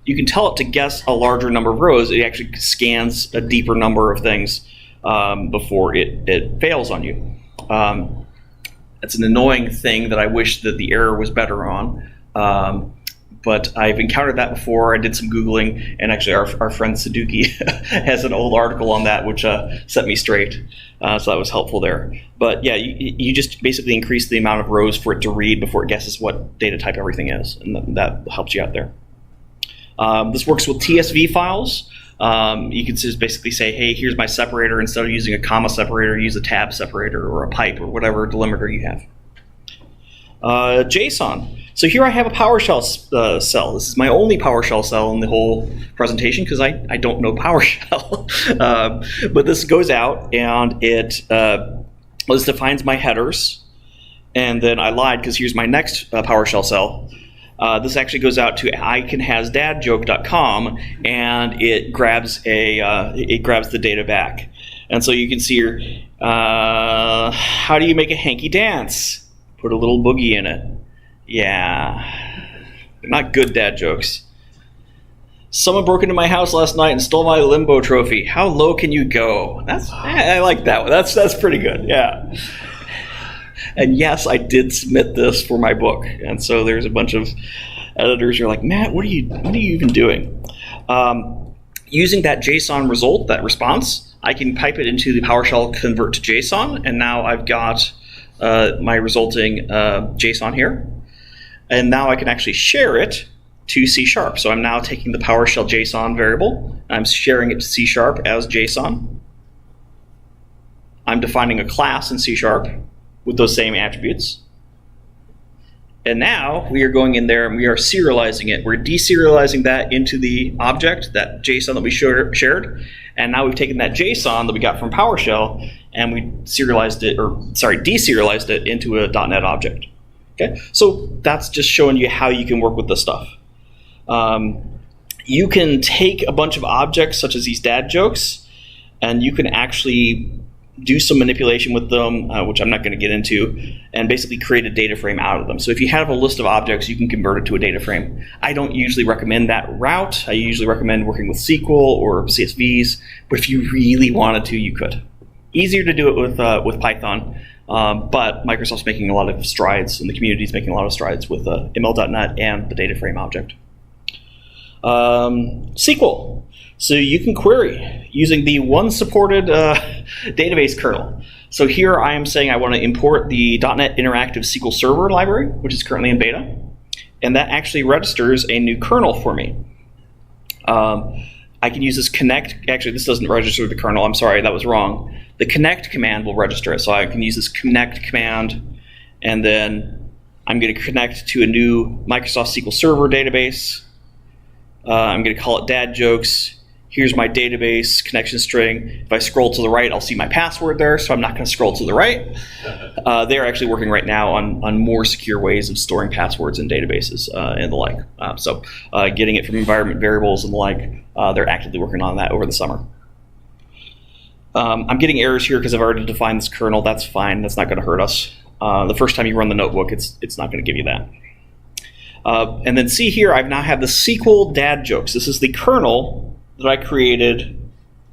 You can tell it to guess a larger number of rows. It actually scans a deeper number of things before it fails on you. It's an annoying thing that I wish that the error was better on. But I've encountered that before. I did some Googling, and actually our friend Sudoku has an old article on that which set me straight. So that was helpful there. But yeah, you just basically increase the amount of rows for it to read before it guesses what data type everything is, and that helps you out there. This works with TSV files. You can just basically say, hey, here's my separator. Instead of using a comma separator, use a tab separator or a pipe or whatever delimiter you have. JSON. So here I have a PowerShell cell. This is my only PowerShell cell in the whole presentation because I don't know PowerShell. But this goes out and it defines my headers. And then I lied because here's my next PowerShell cell. This actually goes out to icanhasdadjoke.com and it grabs the data back. And so you can see here, how do you make a hanky dance? Put a little boogie in it. Yeah, they're not good dad jokes. Someone broke into my house last night and stole my limbo trophy. How low can you go? I like that one. That's pretty good. Yeah. And yes, I did submit this for my book, and so there's a bunch of editors who are like, Matt, what are you even doing? Using that JSON result, that response, I can pipe it into the PowerShell convert to JSON, and now I've got my resulting JSON here. And now I can actually share it to C#. So I'm now taking the PowerShell JSON variable, and I'm sharing it to C# as JSON. I'm defining a class in C# with those same attributes. And now we are going in there and we are serializing it. We're deserializing that into the object, that JSON that we shared. And now we've taken that JSON that we got from PowerShell and we deserialized it into a .NET object. Okay, so that's just showing you how you can work with this stuff. You can take a bunch of objects such as these dad jokes, and you can actually do some manipulation with them, which I'm not going to get into, and basically create a data frame out of them. So if you have a list of objects, you can convert it to a data frame. I don't usually recommend that route. I usually recommend working with SQL or CSVs, but if you really wanted to, you could. Easier to do it with Python, but Microsoft's making a lot of strides, and the community's making a lot of strides with ML.NET and the data frame object. SQL. So you can query using the one supported database kernel. So here I am saying I want to import the .NET Interactive SQL Server library, which is currently in beta, and that actually registers a new kernel for me. I can use this connect. Actually, this doesn't register the kernel. I'm sorry, that was wrong. The connect command will register it. So I can use this connect command, and then I'm going to connect to a new Microsoft SQL Server database. I'm going to call it dad jokes. Here's my database connection string. If I scroll to the right, I'll see my password there, so I'm not going to scroll to the right. They're actually working right now on more secure ways of storing passwords in databases and the like. So getting it from environment variables and the like, they're actively working on that over the summer. I'm getting errors here because I've already defined this kernel. That's fine. That's not going to hurt us. The first time you run the notebook, it's not going to give you that. And then see here, I've now had the SQL dad jokes. This is the kernel that I created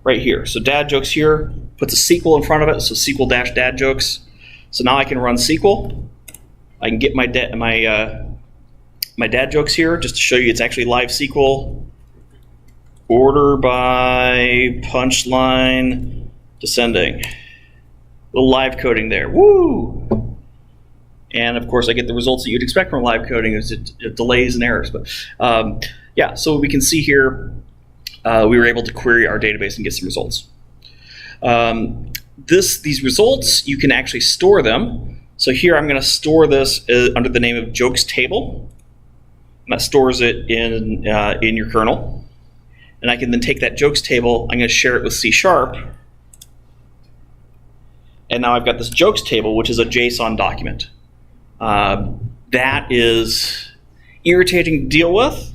right here. So dad jokes here, puts a SQL in front of it, so SQL-dad jokes. So now I can run SQL. I can get my dad jokes here just to show you it's actually live SQL. Order by punchline descending. A little live coding there. Woo! And of course I get the results that you'd expect from live coding, is it delays and errors. But yeah, so we can see here we were able to query our database and get some results. These results, you can actually store them. So here I'm going to store this under the name of jokes table. And that stores it in your kernel. And I can then take that jokes table, I'm going to share it with C#. And now I've got this jokes table, which is a JSON document. That is irritating to deal with,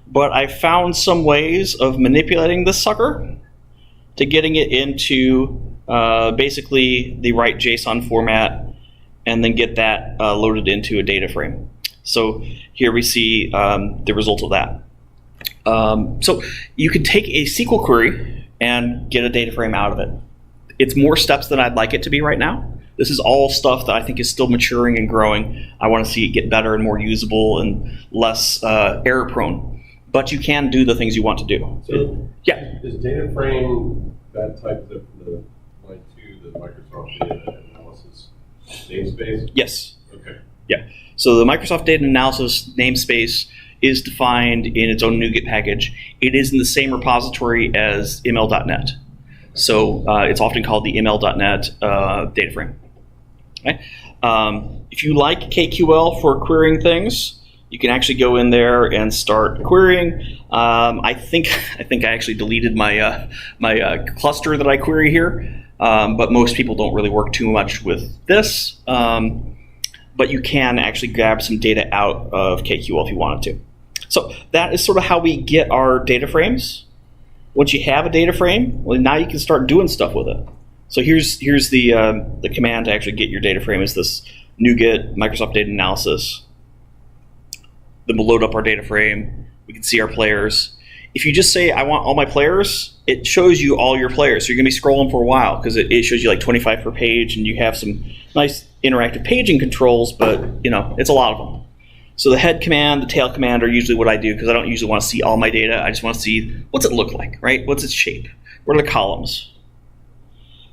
but I found some ways of manipulating this sucker to getting it into basically the right JSON format, and then get that loaded into a data frame. So here we see the result of that. So you can take a SQL query and get a data frame out of it. It's more steps than I'd like it to be right now. This is all stuff that I think is still maturing and growing. I want to see it get better and more usable and less error prone. But you can do the things you want to do. So yeah. Is data frame that type of the line 2, the Microsoft data analysis namespace? Yes. Okay. Yeah. So the Microsoft data analysis namespace is defined in its own NuGet package. It is in the same repository as ML.NET. So it's often called the ML.NET data frame. Okay? If you like KQL for querying things, you can actually go in there and start querying. I think I actually deleted my my cluster that I query here, but most people don't really work too much with this. But you can actually grab some data out of KQL if you wanted to. So that is sort of how we get our data frames. Once you have a data frame, well, now you can start doing stuff with it. So here's the command to actually get your data frame is this NuGet Microsoft Data Analysis. Then we'll load up our data frame. We can see our players. If you just say, I want all my players, it shows you all your players. So you're going to be scrolling for a while because it shows you like 25 per page, and you have some nice interactive paging controls, but it's a lot of them. So the head command, the tail command are usually what I do because I don't usually want to see all my data. I just want to see what's it look like, right? What's its shape? What are the columns?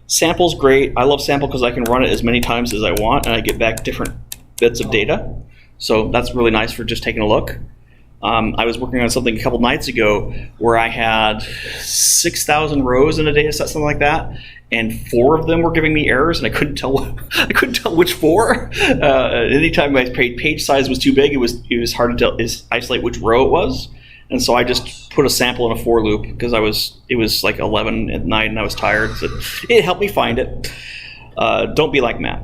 Sample's great. I love sample because I can run it as many times as I want and I get back different bits of data. So that's really nice for just taking a look. I was working on something a couple nights ago where I had 6,000 rows in a data set, something like that, and 4 of them were giving me errors, and I couldn't tell which 4. Anytime my page size was too big, it was hard to isolate which row it was, and so I just put a sample in a for loop because it was like 11 at night and I was tired. So it helped me find it. Don't be like Matt.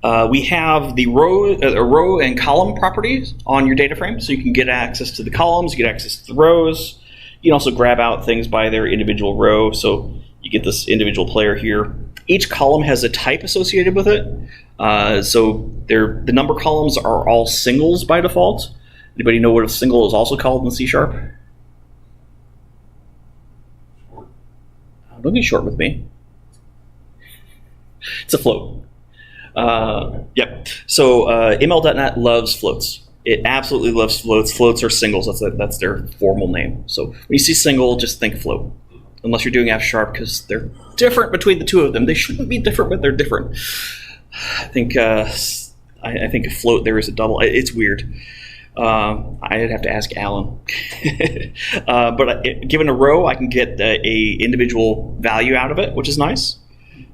We have the row and column properties on your data frame, so you can get access to the columns, you get access to the rows. You can also grab out things by their individual row, so you get this individual player here. Each column has a type associated with it, so the number columns are all singles by default. Anybody know what a single is also called in C#? Don't be short with me. It's a float. Yep. So ML.NET loves floats. It absolutely loves floats. Floats are singles. That's their formal name. So when you see single, just think float. Unless you're doing F#, because they're different between the two of them. They shouldn't be different, but they're different. I think a float there is a double. It's weird. I'd have to ask Alan. But given a row, I can get a individual value out of it, which is nice.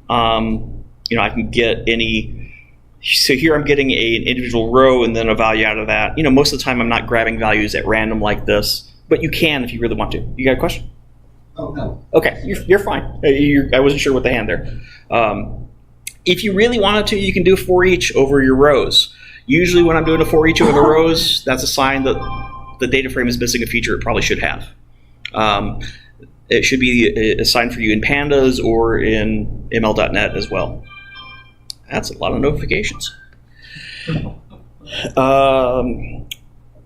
I can get any. So here I'm getting an individual row and then a value out of that. Most of the time I'm not grabbing values at random like this, but you can if you really want to. You got a question? Oh, no. Okay, you're fine. I wasn't sure with the hand there. If you really wanted to, you can do for each over your rows. Usually when I'm doing a for each over the rows, that's a sign that the data frame is missing a feature it probably should have. It should be assigned for you in Pandas or in ML.NET as well. That's a lot of notifications.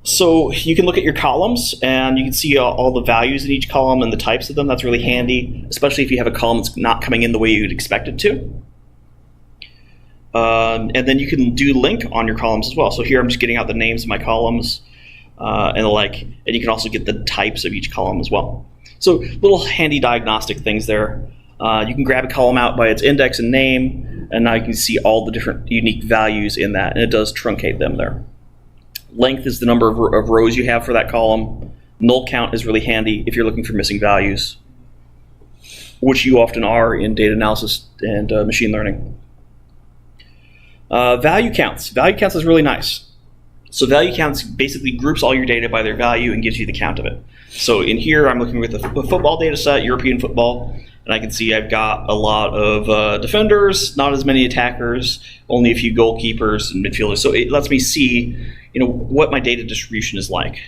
So you can look at your columns and you can see all the values in each column and the types of them. That's really handy, especially if you have a column that's not coming in the way you'd expect it to. And then you can do link on your columns as well. So here I'm just getting out the names of my columns and the like, and you can also get the types of each column as well. So little handy diagnostic things there. You can grab a column out by its index and name, and now you can see all the different unique values in that, and it does truncate them there. Length is the number of rows you have for that column. Null count is really handy if you're looking for missing values, which you often are in data analysis and machine learning. Value counts. Value counts is really nice. So value counts basically groups all your data by their value and gives you the count of it. So in here, I'm looking at the football data set, European football, and I can see I've got a lot of defenders, not as many attackers, only a few goalkeepers and midfielders. So it lets me see, what my data distribution is like.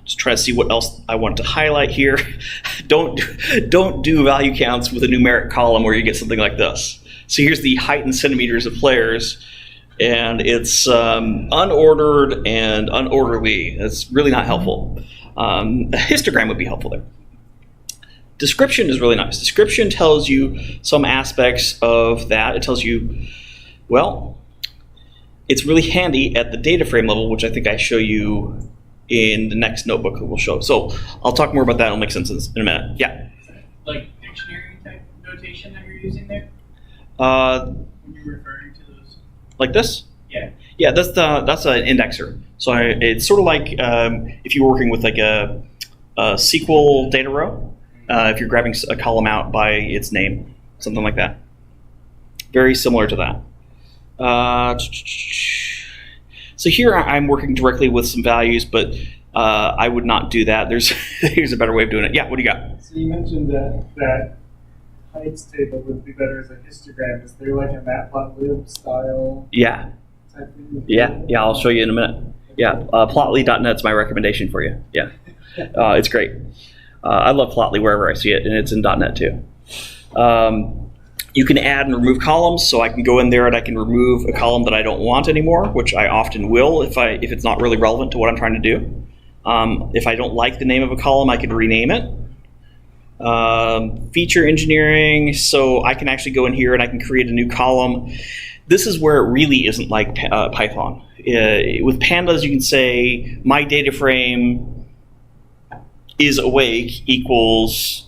Just try to see what else I want to highlight here. Don't do value counts with a numeric column where you get something like this. So here's the height in centimeters of players, and it's unordered and unorderly. It's really not helpful. A histogram would be helpful there. Description is really nice. Description tells you some aspects of that. It tells you, well, it's really handy at the data frame level, which I think I show you in the next notebook that we'll show. So I'll talk more about that. It'll make sense in a minute. Yeah? Like dictionary type notation that you're using there? When you're referring to those? Like this? Yeah. Yeah, that's an indexer. So it's sort of like if you're working with like a SQL data row, if you're grabbing a column out by its name, something like that. Very similar to that. So here I'm working directly with some values, but I would not do that. Here's a better way of doing it. Yeah, what do you got? So you mentioned that heights table would be better as a histogram. Is there like a matplotlib style? Yeah. Type thing? Yeah, I'll show you in a minute. Yeah, Plotly.net's my recommendation for you. Yeah, it's great. I love Plotly wherever I see it, and it's in .NET too. You can add and remove columns, so I can go in there and I can remove a column that I don't want anymore, which I often will if it's not really relevant to what I'm trying to do. If I don't like the name of a column, I can rename it. Feature engineering, so I can actually go in here and I can create a new column. This is where it really isn't like Python. With pandas, you can say my data frame is awake equals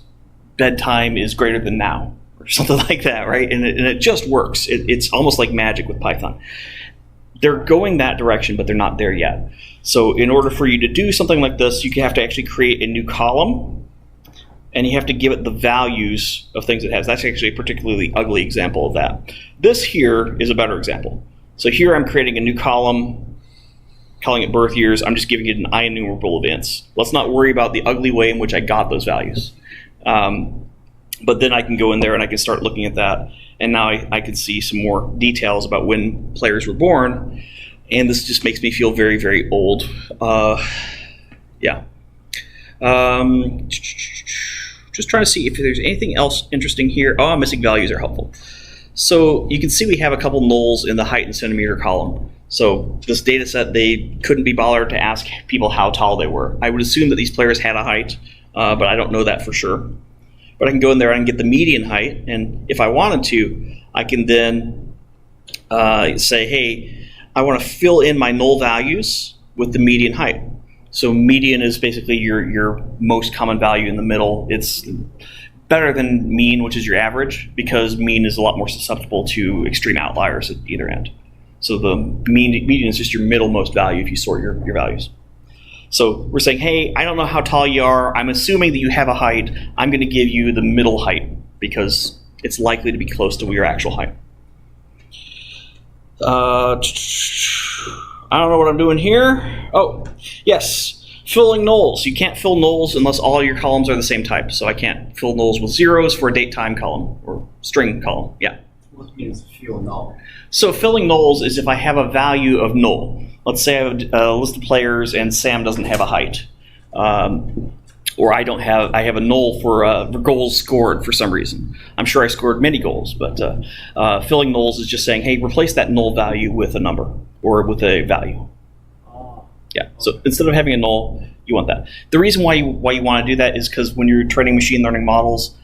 bedtime is greater than now, or something like that, right? And it just works. It's almost like magic with Python. They're going that direction, but they're not there yet. So in order for you to do something like this, you have to actually create a new column, and you have to give it the values of things it has. That's actually a particularly ugly example of that. This here is a better example. So here I'm creating a new column, calling it birth years. I'm just giving it an IEnumerable events. Let's not worry about the ugly way in which I got those values. But then I can go in there and I can start looking at that, and now I can see some more details about when players were born, and this just makes me feel very, very old. Yeah. Just trying to see if there's anything else interesting here. Oh, missing values are helpful. So you can see we have a couple nulls in the height and centimeter column. So this data set, they couldn't be bothered to ask people how tall they were. I would assume that these players had a height, but I don't know that for sure. But I can go in there and get the median height, and if I wanted to, I can then say, hey, I want to fill in my null values with the median height. So median is basically your most common value in the middle. It's better than mean, which is your average, because mean is a lot more susceptible to extreme outliers at either end. So the median is just your middlemost value if you sort your values. So we're saying, hey, I don't know how tall you are. I'm assuming that you have a height. I'm going to give you the middle height because it's likely to be close to your actual height. I don't know what I'm doing here. Oh, yes, filling nulls. You can't fill nulls unless all your columns are the same type. So I can't fill nulls with zeros for a date time column or string column. Yeah. What means fill null? So filling nulls is if I have a value of null. Let's say I have a list of players and Sam doesn't have a height. Or I have a null for goals scored for some reason. I'm sure I scored many goals, but filling nulls is just saying, hey, replace that null value with a number or with a value. Yeah. So instead of having a null, you want that. The reason why you want to do that is because when you're training machine learning models,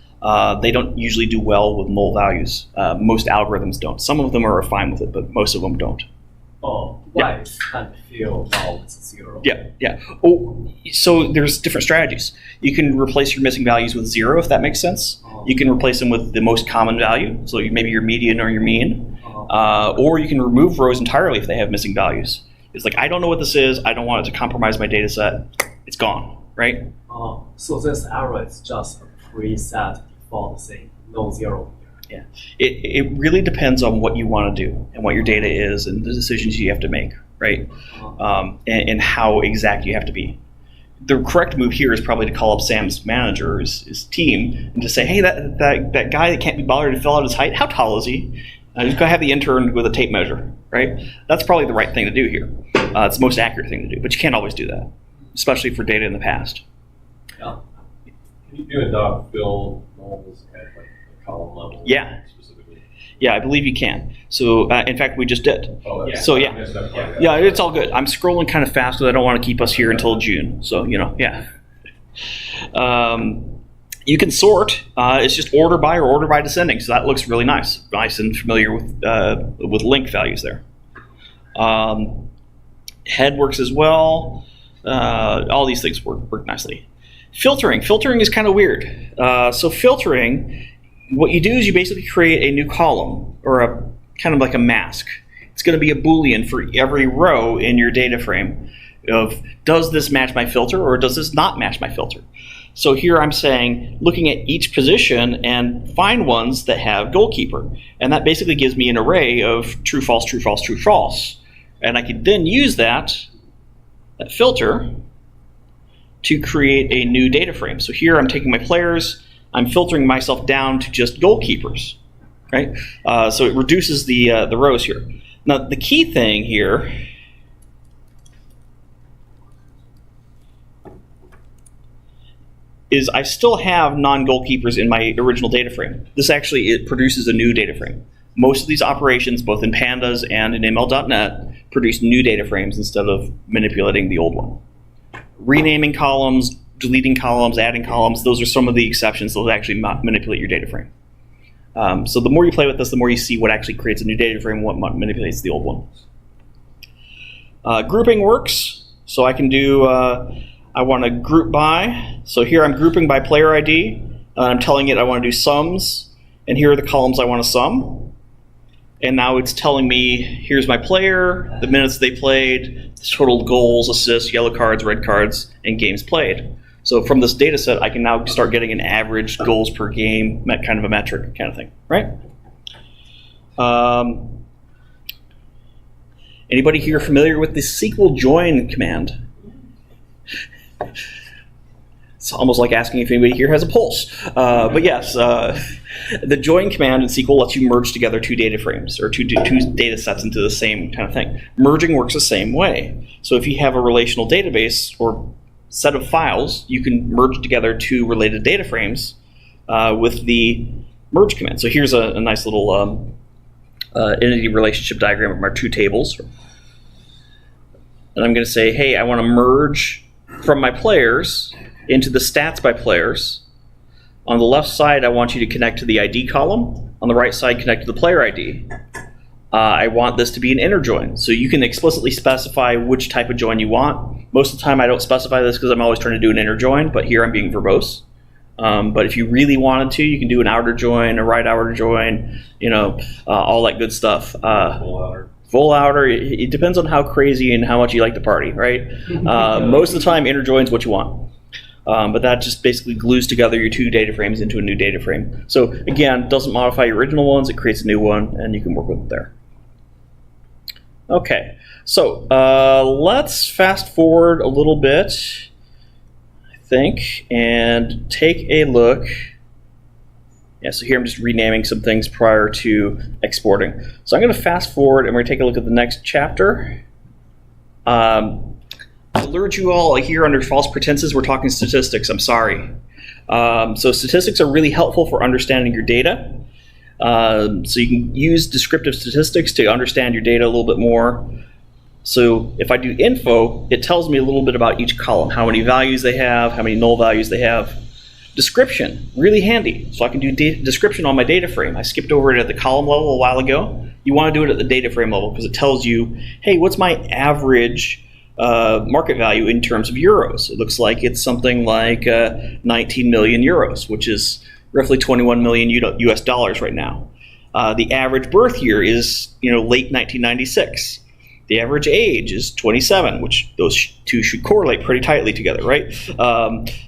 they don't usually do well with null values. Most algorithms don't. Some of them are fine with it, but most of them don't. Oh, why is can't fill null with zero? Yeah, yeah. Oh, so there's different strategies. You can replace your missing values with zero, if that makes sense. You can replace them with the most common value, so maybe your median or your mean. Or you can remove rows entirely if they have missing values. It's like, I don't know what this is. I don't want it to compromise my data set. It's gone, right? So this arrow is just a preset default thing, no zero. Yeah, it really depends on what you want to do and what your data is and the decisions you have to make, right? And how exact you have to be. The correct move here is probably to call up Sam's manager, his team, and to say, hey, that guy that can't be bothered to fill out his height, how tall is he? Just go have the intern with a tape measure, right? That's probably the right thing to do here. It's the most accurate thing to do, but you can't always do that, especially for data in the past. Can you do a dot fill nulls at like the column level? Yeah. Specifically? Yeah, I believe you can. So, in fact, we just did. Oh, that's So, yeah. Yeah, it's all good. I'm scrolling kind of fast because I don't want to keep us here until June. So, yeah. You can sort. It's just order by or order by descending. So that looks really nice. Nice and familiar with link values there. Head works as well. All these things work nicely. Filtering. Filtering is kind of weird. So filtering, what you do is you basically create a new column or a kind of like a mask. It's going to be a Boolean for every row in your data frame of does this match my filter or does this not match my filter? So here I'm saying looking at each position and find ones that have goalkeeper. And that basically gives me an array of true, false, true, false, true, false. And I could then use that filter to create a new data frame. So here I'm taking my players, I'm filtering myself down to just goalkeepers, right? So it reduces the rows here. Now the key thing here is I still have non-goalkeepers in my original data frame. This actually, it produces a new data frame. Most of these operations, both in Pandas and in ML.NET, produce new data frames instead of manipulating the old one. Renaming columns, deleting columns, adding columns, those are some of the exceptions. Those actually manipulate your data frame. So the more you play with this, the more you see what actually creates a new data frame and what manipulates the old one. Grouping works. So I can do, I want to group by. So here I'm grouping by player ID. I'm telling it I want to do sums. And here are the columns I want to sum. And now it's telling me, here's my player, the minutes they played, the total goals, assists, yellow cards, red cards, and games played. So from this data set, I can now start getting an average goals per game, kind of a metric kind of thing, right? Anybody here familiar with the SQL join command? It's almost like asking if anybody here has a pulse. But yes, the join command in SQL lets you merge together two data frames or two data sets into the same kind of thing. Merging works the same way. So if you have a relational database or set of files, you can merge together two related data frames with the merge command. So here's a nice little entity relationship diagram of our two tables. And I'm going to say, hey, I want to merge from my players into the stats by players. On the left side, I want you to connect to the ID column. On the right side, connect to the player ID. I want this to be an inner join. So you can explicitly specify which type of join you want. Most of the time, I don't specify this because I'm always trying to do an inner join, but here I'm being verbose. But if you really wanted to, you can do an outer join, a right outer join, all that good stuff. Full outer, it depends on how crazy and how much you like to party, right? Most of the time, inner join's what you want. But that just basically glues together your two data frames into a new data frame. So again, doesn't modify your original ones, it creates a new one, and you can work with it there. Okay, so let's fast forward a little bit, I think, and take a look. Yeah, so here I'm just renaming some things prior to exporting. So I'm going to fast forward and we're going to take a look at the next chapter. To alert you all here under false pretenses, we're talking statistics. I'm sorry. So statistics are really helpful for understanding your data. So you can use descriptive statistics to understand your data a little bit more. So if I do info, it tells me a little bit about each column, how many values they have, how many null values they have. Description, really handy. So I can do description on my data frame. I skipped over it at the column level a while ago. You want to do it at the data frame level because it tells you, hey, what's my average market value in terms of euros? It looks like it's something like 19 million euros, which is roughly 21 million US dollars right now. The average birth year is late 1996. The average age is 27, which those two should correlate pretty tightly together, right?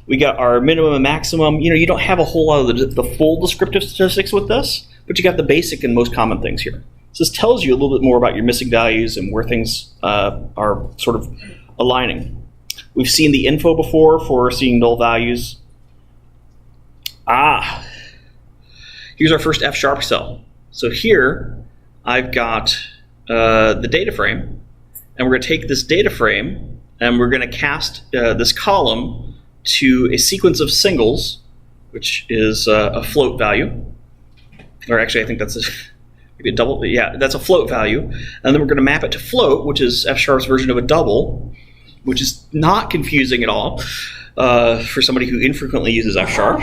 We got our minimum and maximum. You don't have a whole lot of the full descriptive statistics with this, but you got the basic and most common things here. So this tells you a little bit more about your missing values and where things are sort of aligning. We've seen the info before for seeing null values. Here's our first F# cell. So here I've got the data frame, and we're going to take this data frame and we're going to cast this column to a sequence of singles, which is a float value. Or actually, I think that's maybe a double. Yeah, that's a float value. And then we're going to map it to float, which is F#'s version of a double, which is not confusing at all for somebody who infrequently uses F#. Then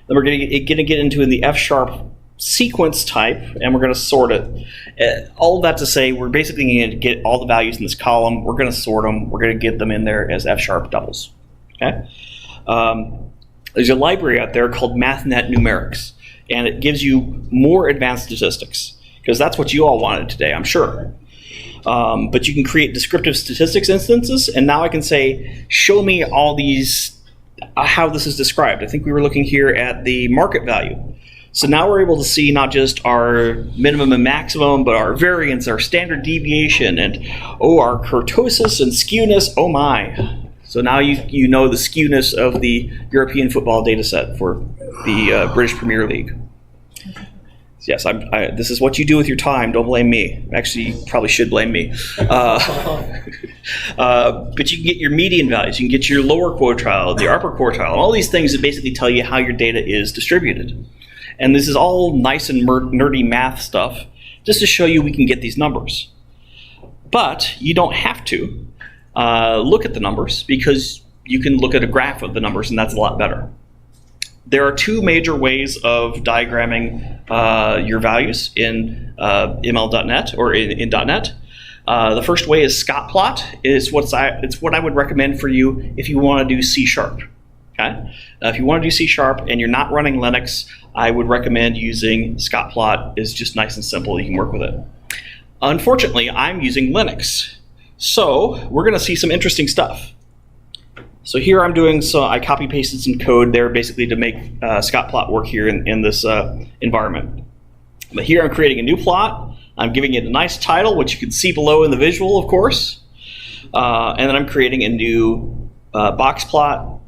we're going to get into the F# sequence type, and we're going to sort it. All of that to say, we're basically going to get all the values in this column. We're going to sort them. We're going to get them in there as F# doubles. Okay. There's a library out there called MathNet Numerics, and it gives you more advanced statistics because that's what you all wanted today, I'm sure. But you can create descriptive statistics instances, and now I can say, show me all these, how this is described. I think we were looking here at the market value. So now we're able to see not just our minimum and maximum, but our variance, our standard deviation, and our kurtosis and skewness. Oh my. So now you know the skewness of the European football data set for the British Premier League. Yes, this is what you do with your time. Don't blame me. Actually, you probably should blame me. But you can get your median values. You can get your lower quartile, the upper quartile, all these things that basically tell you how your data is distributed. And this is all nice and nerdy math stuff, just to show you we can get these numbers. But you don't have to look at the numbers, because you can look at a graph of the numbers, and that's a lot better. There are two major ways of diagramming your values in ML.NET or in .NET. The first way is scotplot. It's what I would recommend for you if you want to do C#. Okay? If you want to do C# and you're not running Linux, I would recommend using scotplot. It's just nice and simple. You can work with it. Unfortunately, I'm using Linux, so we're going to see some interesting stuff. So here I'm doing, so I copy pasted some code there basically to make scotplot work here in this environment. But here I'm creating a new plot. I'm giving it a nice title, which you can see below in the visual, of course. And then I'm creating a new box plot.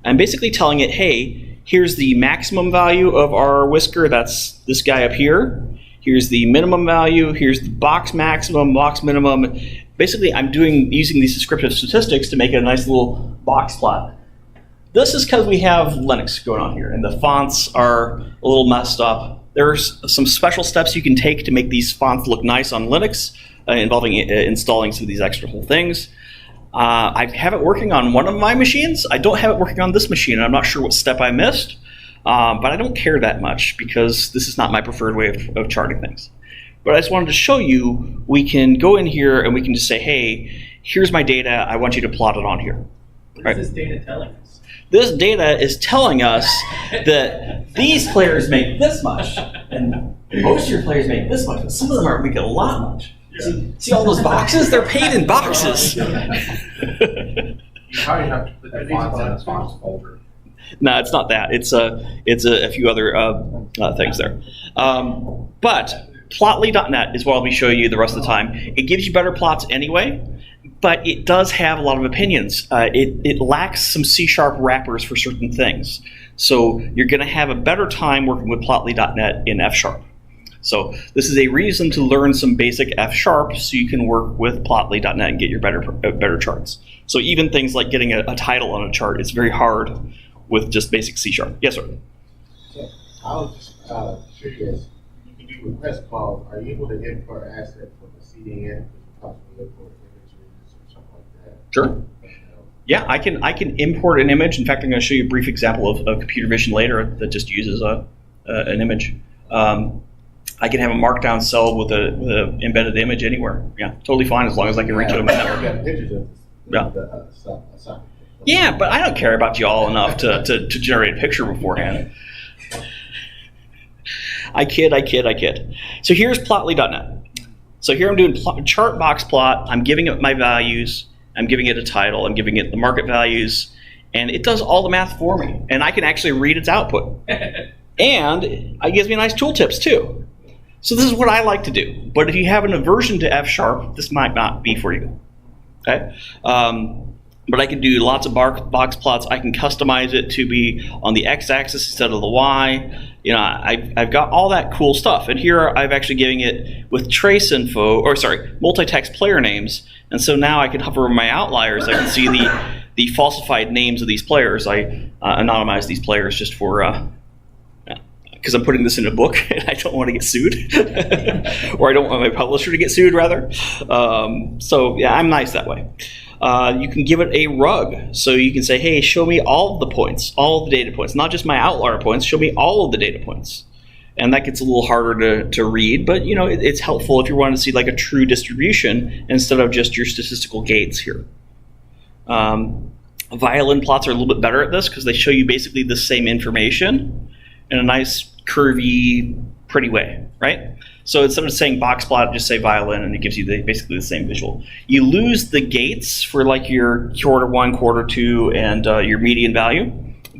I'm basically telling it, hey, here's the maximum value of our whisker, that's this guy up here. Here's the minimum value, here's the box maximum, box minimum. Basically, I'm using these descriptive statistics to make it a nice little box plot. This is because we have Linux going on here, and the fonts are a little messed up. There's some special steps you can take to make these fonts look nice on Linux, involving installing some of these extra whole things. I have it working on one of my machines. I don't have it working on this machine, and I'm not sure what step I missed. But I don't care that much because this is not my preferred way of charting things. But I just wanted to show you, we can go in here and we can just say, hey, here's my data. I want you to plot it on here. What is this data telling us? This data is telling us that these players make this much, and most of your players make this much, but some of them aren't making a lot much. Yeah. See all those boxes? They're paid in boxes. You probably have to put the fonts in a fonts folder. No, it's not that. It's a few other things there. But Plotly.net is what I'll be showing you the rest of the time. It gives you better plots anyway, but it does have a lot of opinions. It lacks some C# wrappers for certain things. So you're going to have a better time working with Plotly.net in F#. So this is a reason to learn some basic F# so you can work with Plotly.net and get your better charts. So even things like getting a title on a chart, it's very hard with just basic C#. Yes, sir? So I was just curious, you can do request calls. Are you able to import assets from the CDN? Possibly import images or something like that? Sure. Yeah, I can import an image. In fact, I'm going to show you a brief example of computer vision later that just uses an image. I can have a markdown cell with an embedded image anywhere. Yeah, totally fine as long as I can reach it on my network. Yeah, but I don't care about y'all enough to generate a picture beforehand. I kid. So here's Plotly.net. So here I'm doing chart box plot. I'm giving it my values. I'm giving it a title. I'm giving it the market values. And it does all the math for me. And I can actually read its output. And it gives me nice tooltips too. So this is what I like to do. But if you have an aversion to F#, this might not be for you. Okay? But I can do lots of box plots. I can customize it to be on the x-axis instead of the y. You know, I've got all that cool stuff. And here I've actually giving it with trace info, or sorry, multi-text player names. And so now I can hover over my outliers. I can see the falsified names of these players. I anonymize these players just for because I'm putting this in a book and I don't want to get sued, or I don't want my publisher to get sued, rather. So yeah, I'm nice that way. You can give it a rug, so you can say, hey, show me all of the points, all of the data points, not just my outlier points, show me all of the data points. And that gets a little harder to read, but you know, it's helpful if you want to see like a true distribution instead of just your statistical gates here. Violin plots are a little bit better at this because they show you basically the same information in a nice curvy, pretty way, right? So instead of saying box plot, just say violin, and it gives you basically the same visual. You lose the gates for like your quarter 1, quarter 2, and your median value,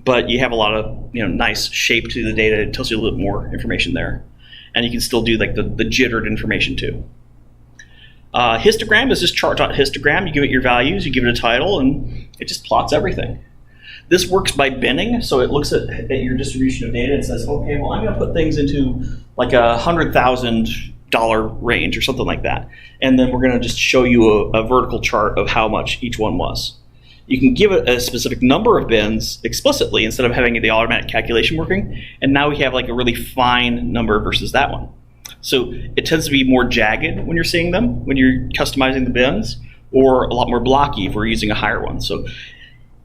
but you have a lot of nice shape to the data. It tells you a little bit more information there, and you can still do like the jittered information too. Histogram is just chart.histogram. You give it your values, you give it a title, and it just plots everything. This works by binning, so it looks at your distribution of data and says, okay, well, I'm going to put things into like a $100,000 range or something like that. And then we're going to just show you a vertical chart of how much each one was. You can give it a specific number of bins explicitly instead of having the automatic calculation working. And now we have like a really fine number versus that one. So it tends to be more jagged when you're seeing them, when you're customizing the bins, or a lot more blocky if we're using a higher one. So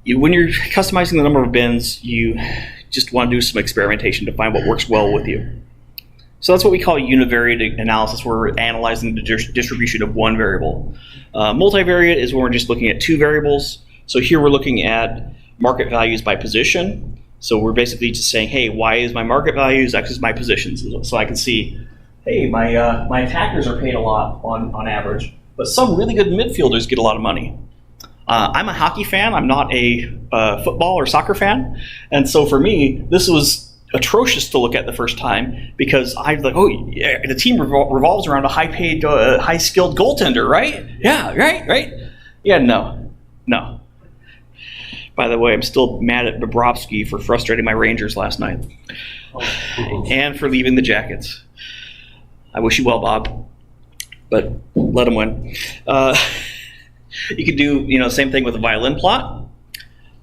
when you're customizing the number of bins, you just want to do some experimentation to find what works well with you. So that's what we call univariate analysis, where we're analyzing the distribution of one variable. Multivariate is when we're just looking at two variables. So here we're looking at market values by position. So we're basically just saying, hey, Y is my market values, X is my positions. So I can see, hey, my attackers are paid a lot on average, but some really good midfielders get a lot of money. I'm a hockey fan. I'm not a football or soccer fan. And so for me, this was atrocious to look at the first time because I was like, oh, yeah, the team revolves around a high-paid, high-skilled goaltender, right? Yeah, right? Yeah, no. By the way, I'm still mad at Bobrovsky for frustrating my Rangers last night. And for leaving the Jackets. I wish you well, Bob. But let him win. You can do, same thing with a violin plot.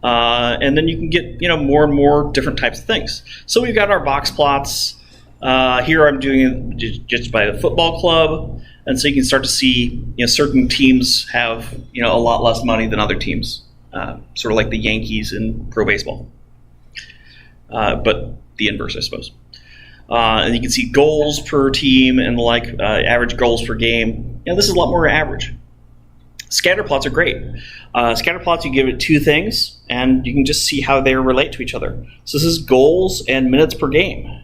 And then you can get, more and more different types of things. So we've got our box plots. Here I'm doing it just by the football club. And so you can start to see, certain teams have, a lot less money than other teams. Sort of like the Yankees in pro baseball. But the inverse, I suppose. And you can see goals per team and average goals per game. This is a lot more average. Scatter plots are great. Scatter plots, you give it two things, and you can just see how they relate to each other. So this is goals and minutes per game.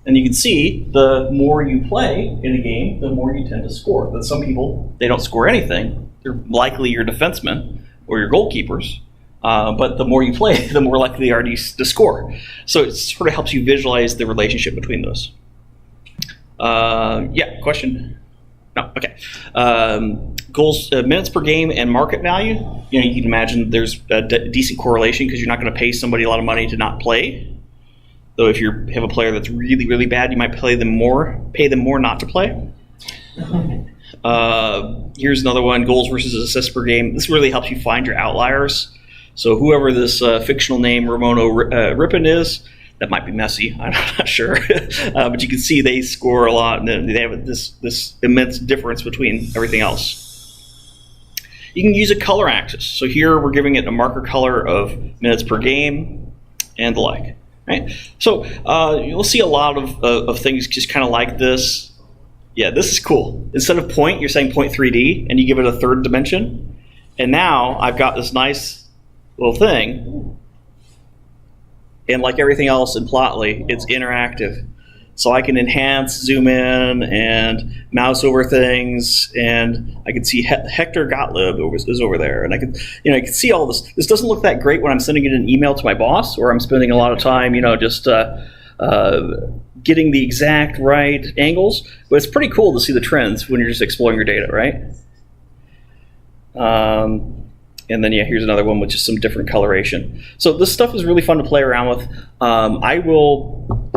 And you can see the more you play in a game, the more you tend to score. But some people, they don't score anything. They're likely your defensemen or your goalkeepers. But the more you play, the more likely they are to score. So it sort of helps you visualize the relationship between those. Question? No, okay. Goals, minutes per game, and market value. You can imagine there's a decent correlation because you're not going to pay somebody a lot of money to not play. Though if you have a player that's really, really bad, you might pay them more not to play. Here's another one: goals versus assists per game. This really helps you find your outliers. So whoever this fictional name Ramono Ripon is, that might be Messi. I'm not sure, but you can see they score a lot, and they have this immense difference between everything else. You can use a color axis. So here we're giving it a marker color of minutes per game and the like. Right? So you'll see a lot of things just kind of like this. Yeah, this is cool. Instead of point, you're saying point 3D, and you give it a third dimension. And now I've got this nice little thing. And like everything else in Plotly, it's interactive. So I can enhance, zoom in, and mouse over things, and I can see Hector Gottlieb is over there, and I can see all this. This doesn't look that great when I'm sending it an email to my boss, or I'm spending a lot of time, just getting the exact right angles. But it's pretty cool to see the trends when you're just exploring your data, right? And then here's another one with just some different coloration. So this stuff is really fun to play around with. I will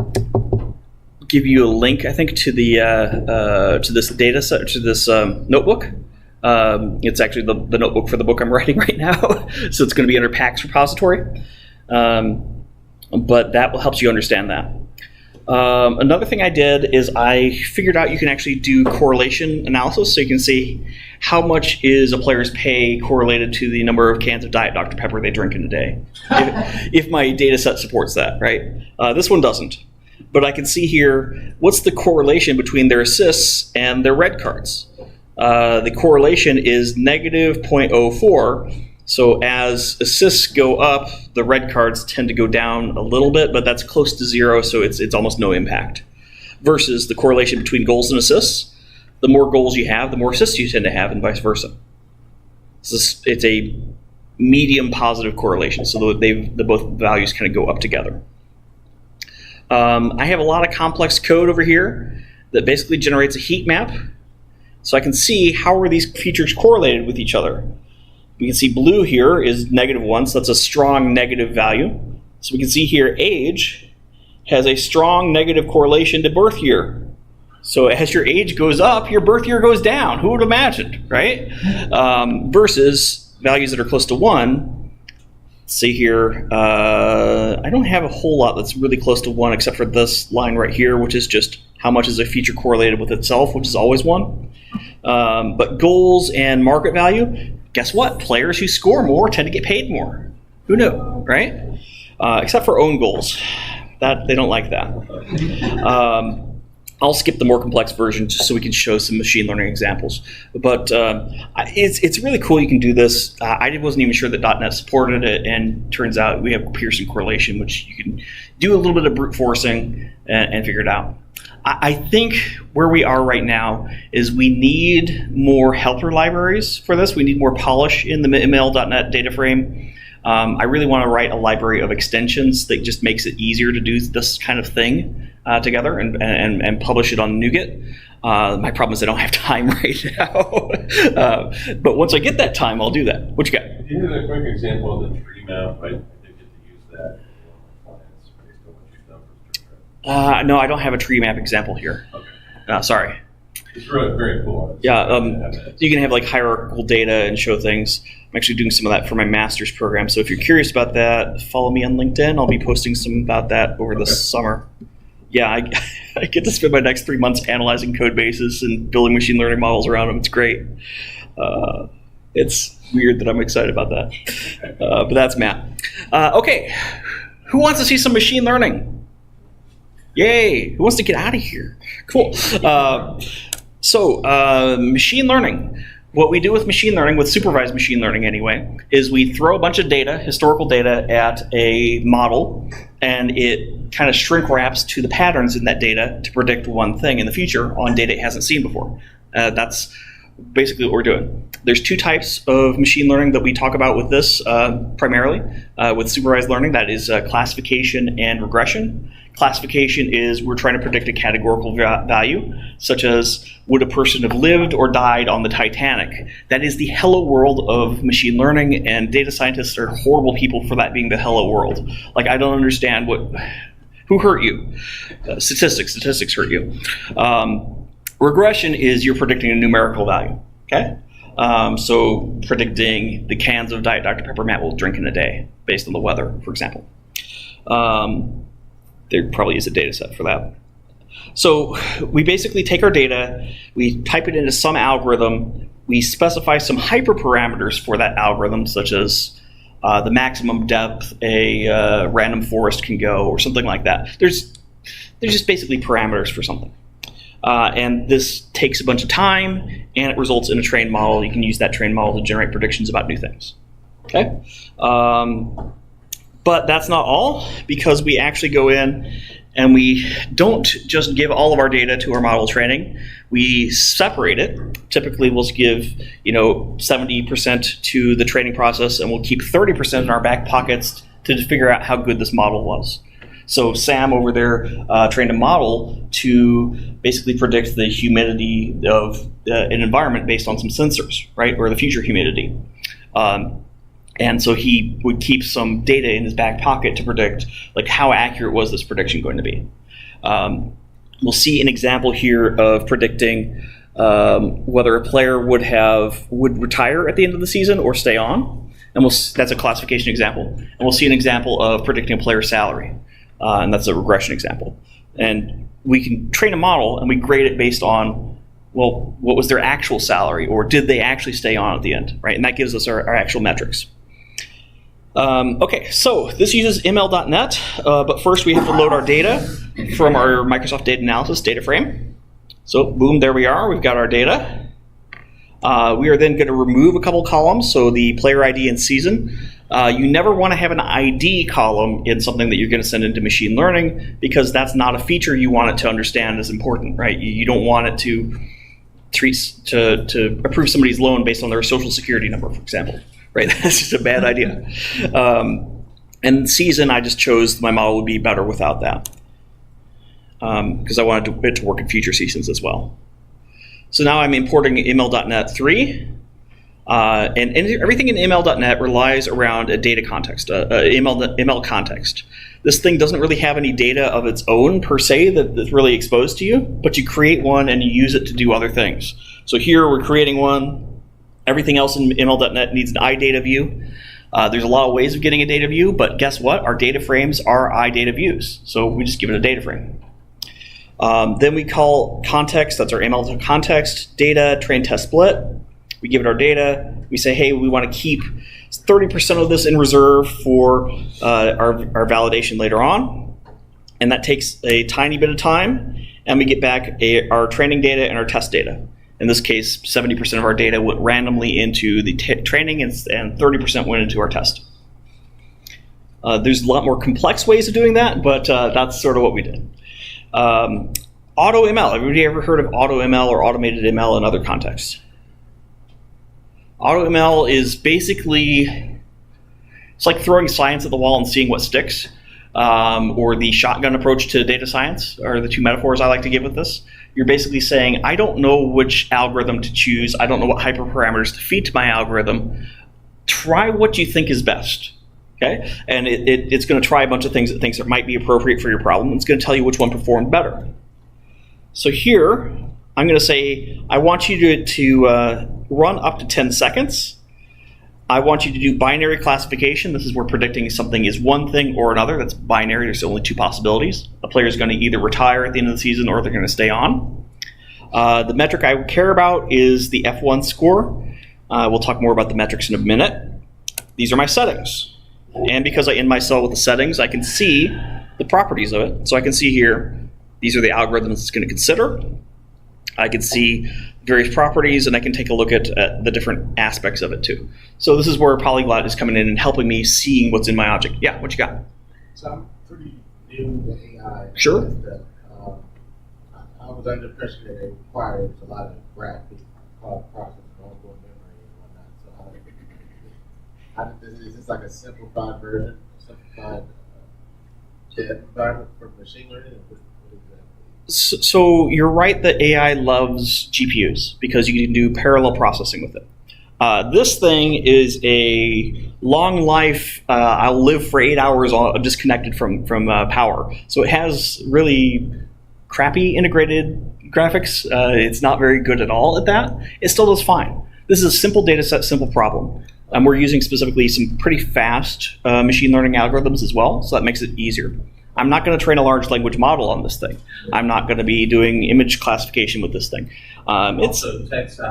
give you a link, I think, to this data set, to this notebook. It's actually the notebook for the book I'm writing right now, so it's going to be under PAX repository. But that will help you understand that. Another thing I did is I figured out you can actually do correlation analysis, so you can see how much is a player's pay correlated to the number of cans of Diet Dr. Pepper they drink in a day, if my data set supports that, right? This one doesn't. But I can see here, what's the correlation between their assists and their red cards? The correlation is negative 0.04. So as assists go up, the red cards tend to go down a little bit, but that's close to zero, so it's almost no impact. Versus the correlation between goals and assists, the more goals you have, the more assists you tend to have, and vice versa. So it's a medium positive correlation, so the both values kind of go up together. I have a lot of complex code over here that basically generates a heat map, so I can see how are these features correlated with each other. We can see blue here is -1, so that's a strong negative value. So we can see here age has a strong negative correlation to birth year. So as your age goes up, your birth year goes down. Who would have imagined, right? Versus values that are close to 1. See here, I don't have a whole lot that's really close to 1 except for this line right here, which is just how much is a feature correlated with itself, which is always 1. But goals and market value, guess what? Players who score more tend to get paid more. Who knew, right? Except for own goals. That they don't like that. I'll skip the more complex version just so we can show some machine learning examples. But it's really cool you can do this. I wasn't even sure that .NET supported it, and turns out we have Pearson correlation, which you can do a little bit of brute forcing and figure it out. I think where we are right now is we need more helper libraries for this. We need more polish in the ML.NET data frame. I really want to write a library of extensions that just makes it easier to do this kind of thing together and publish it on NuGet. My problem is I don't have time right now. But once I get that time, I'll do that. What you got? If you had a quick example of the tree map, I did get to use that in one of my clients based on what you've done for tree map. No, I don't have a tree map example here. Okay. Sorry. It's really very cool. Yeah, you can have like hierarchical data and show things. I'm actually doing some of that for my master's program. So if you're curious about that, follow me on LinkedIn. I'll be posting some about that over the summer. Yeah, I get to spend my next 3 months analyzing code bases and building machine learning models around them. It's great. It's weird that I'm excited about that. But that's Matt. Okay, who wants to see some machine learning? Yay, who wants to get out of here? Cool. So machine learning. What we do with machine learning, with supervised machine learning anyway, is we throw a bunch of data, historical data, at a model, and it kind of shrink wraps to the patterns in that data to predict one thing in the future on data it hasn't seen before. That's basically what we're doing. There's two types of machine learning that we talk about with this primarily. With supervised learning, that is classification and regression. Classification is we're trying to predict a categorical value, such as would a person have lived or died on the Titanic? That is the hello world of machine learning, and data scientists are horrible people for that being the hello world. Like, I don't understand who hurt you? Statistics hurt you. Regression is you're predicting a numerical value, okay? So predicting the cans of Diet Dr. Pepper Matt will drink in a day based on the weather, for example. There probably is a data set for that. So we basically take our data, we type it into some algorithm, we specify some hyperparameters for that algorithm, such as the maximum depth a random forest can go, or something like that. There's just basically parameters for something. And this takes a bunch of time, and it results in a trained model. You can use that trained model to generate predictions about new things. Okay? But that's not all, because we actually go in and we don't just give all of our data to our model training. We separate it. Typically, we'll give 70% to the training process, and we'll keep 30% in our back pockets to figure out how good this model was. So Sam over there trained a model to basically predict the humidity of an environment based on some sensors, right, or the future humidity. And so he would keep some data in his back pocket to predict, like, how accurate was this prediction going to be. We'll see an example here of predicting whether a player would retire at the end of the season or stay on. And that's a classification example. And we'll see an example of predicting a player's salary. And that's a regression example. And we can train a model and we grade it based on, well, what was their actual salary, or did they actually stay on at the end, right? And that gives us our actual metrics. Okay, so this uses ML.NET, but first we have to load our data from our Microsoft Data Analysis DataFrame. So boom, there we are, we've got our data. We are then going to remove a couple columns, so the player ID and season. You never want to have an ID column in something that you're going to send into machine learning, because that's not a feature you want it to understand as important, right? You don't want it to approve somebody's loan based on their social security number, for example, right? That's just a bad idea. And season, I just chose my model would be better without that, because I wanted it to work in future seasons as well. So now I'm importing ML.NET 3. And everything in ML.NET relies around a data context, ML context. This thing doesn't really have any data of its own per se that's really exposed to you, but you create one and you use it to do other things. So here we're creating one. Everything else in ML.NET needs an iData view. There's a lot of ways of getting a data view, but guess what? Our data frames are iData views. So we just give it a data frame. Then we call context, that's our ML context, data, train, test, split. We give it our data. We say, hey, we want to keep 30% of this in reserve for our validation later on. And that takes a tiny bit of time. And we get back our training data and our test data. In this case, 70% of our data went randomly into the training and 30% went into our test. There's a lot more complex ways of doing that, but that's sort of what we did. AutoML. Everybody ever heard of AutoML or automated ML in other contexts? AutoML is basically, it's like throwing science at the wall and seeing what sticks. or the shotgun approach to data science are the two metaphors I like to give with this. You're basically saying, I don't know which algorithm to choose. I don't know what hyperparameters to feed to my algorithm. Try what you think is best. Okay? And it's going to try a bunch of things it thinks that might be appropriate for your problem. It's going to tell you which one performed better. So here, I'm going to say, I want you to run up to 10 seconds. I want you to do binary classification. This is where predicting something is one thing or another. That's binary. There's only two possibilities. A player is going to either retire at the end of the season or they're going to stay on. The metric I care about is the F1 score. We'll talk more about the metrics in a minute. These are my settings. And because I end my cell with the settings, I can see the properties of it. So I can see here, these are the algorithms it's going to consider. I can see various properties, and I can take a look at the different aspects of it too. So this is where Polyglot is coming in and helping me seeing what's in my object. Yeah, what you got? So I'm pretty new to AI. Sure. I was under pressure that it requires a lot of graphic processing, ongoing memory and whatnot. So is this like a simplified version, a simplified dev environment for machine learning? What exactly? So you're right that AI loves GPUs because you can do parallel processing with it. This thing is a long life, I'll live for 8 hours disconnected from power. So it has really crappy integrated graphics. It's not very good at all at that. It still does fine. This is a simple data set, simple problem. We're using specifically some pretty fast machine learning algorithms as well, so that makes it easier. I'm not going to train a large language model on this thing. I'm not going to be doing image classification with this thing. Also, text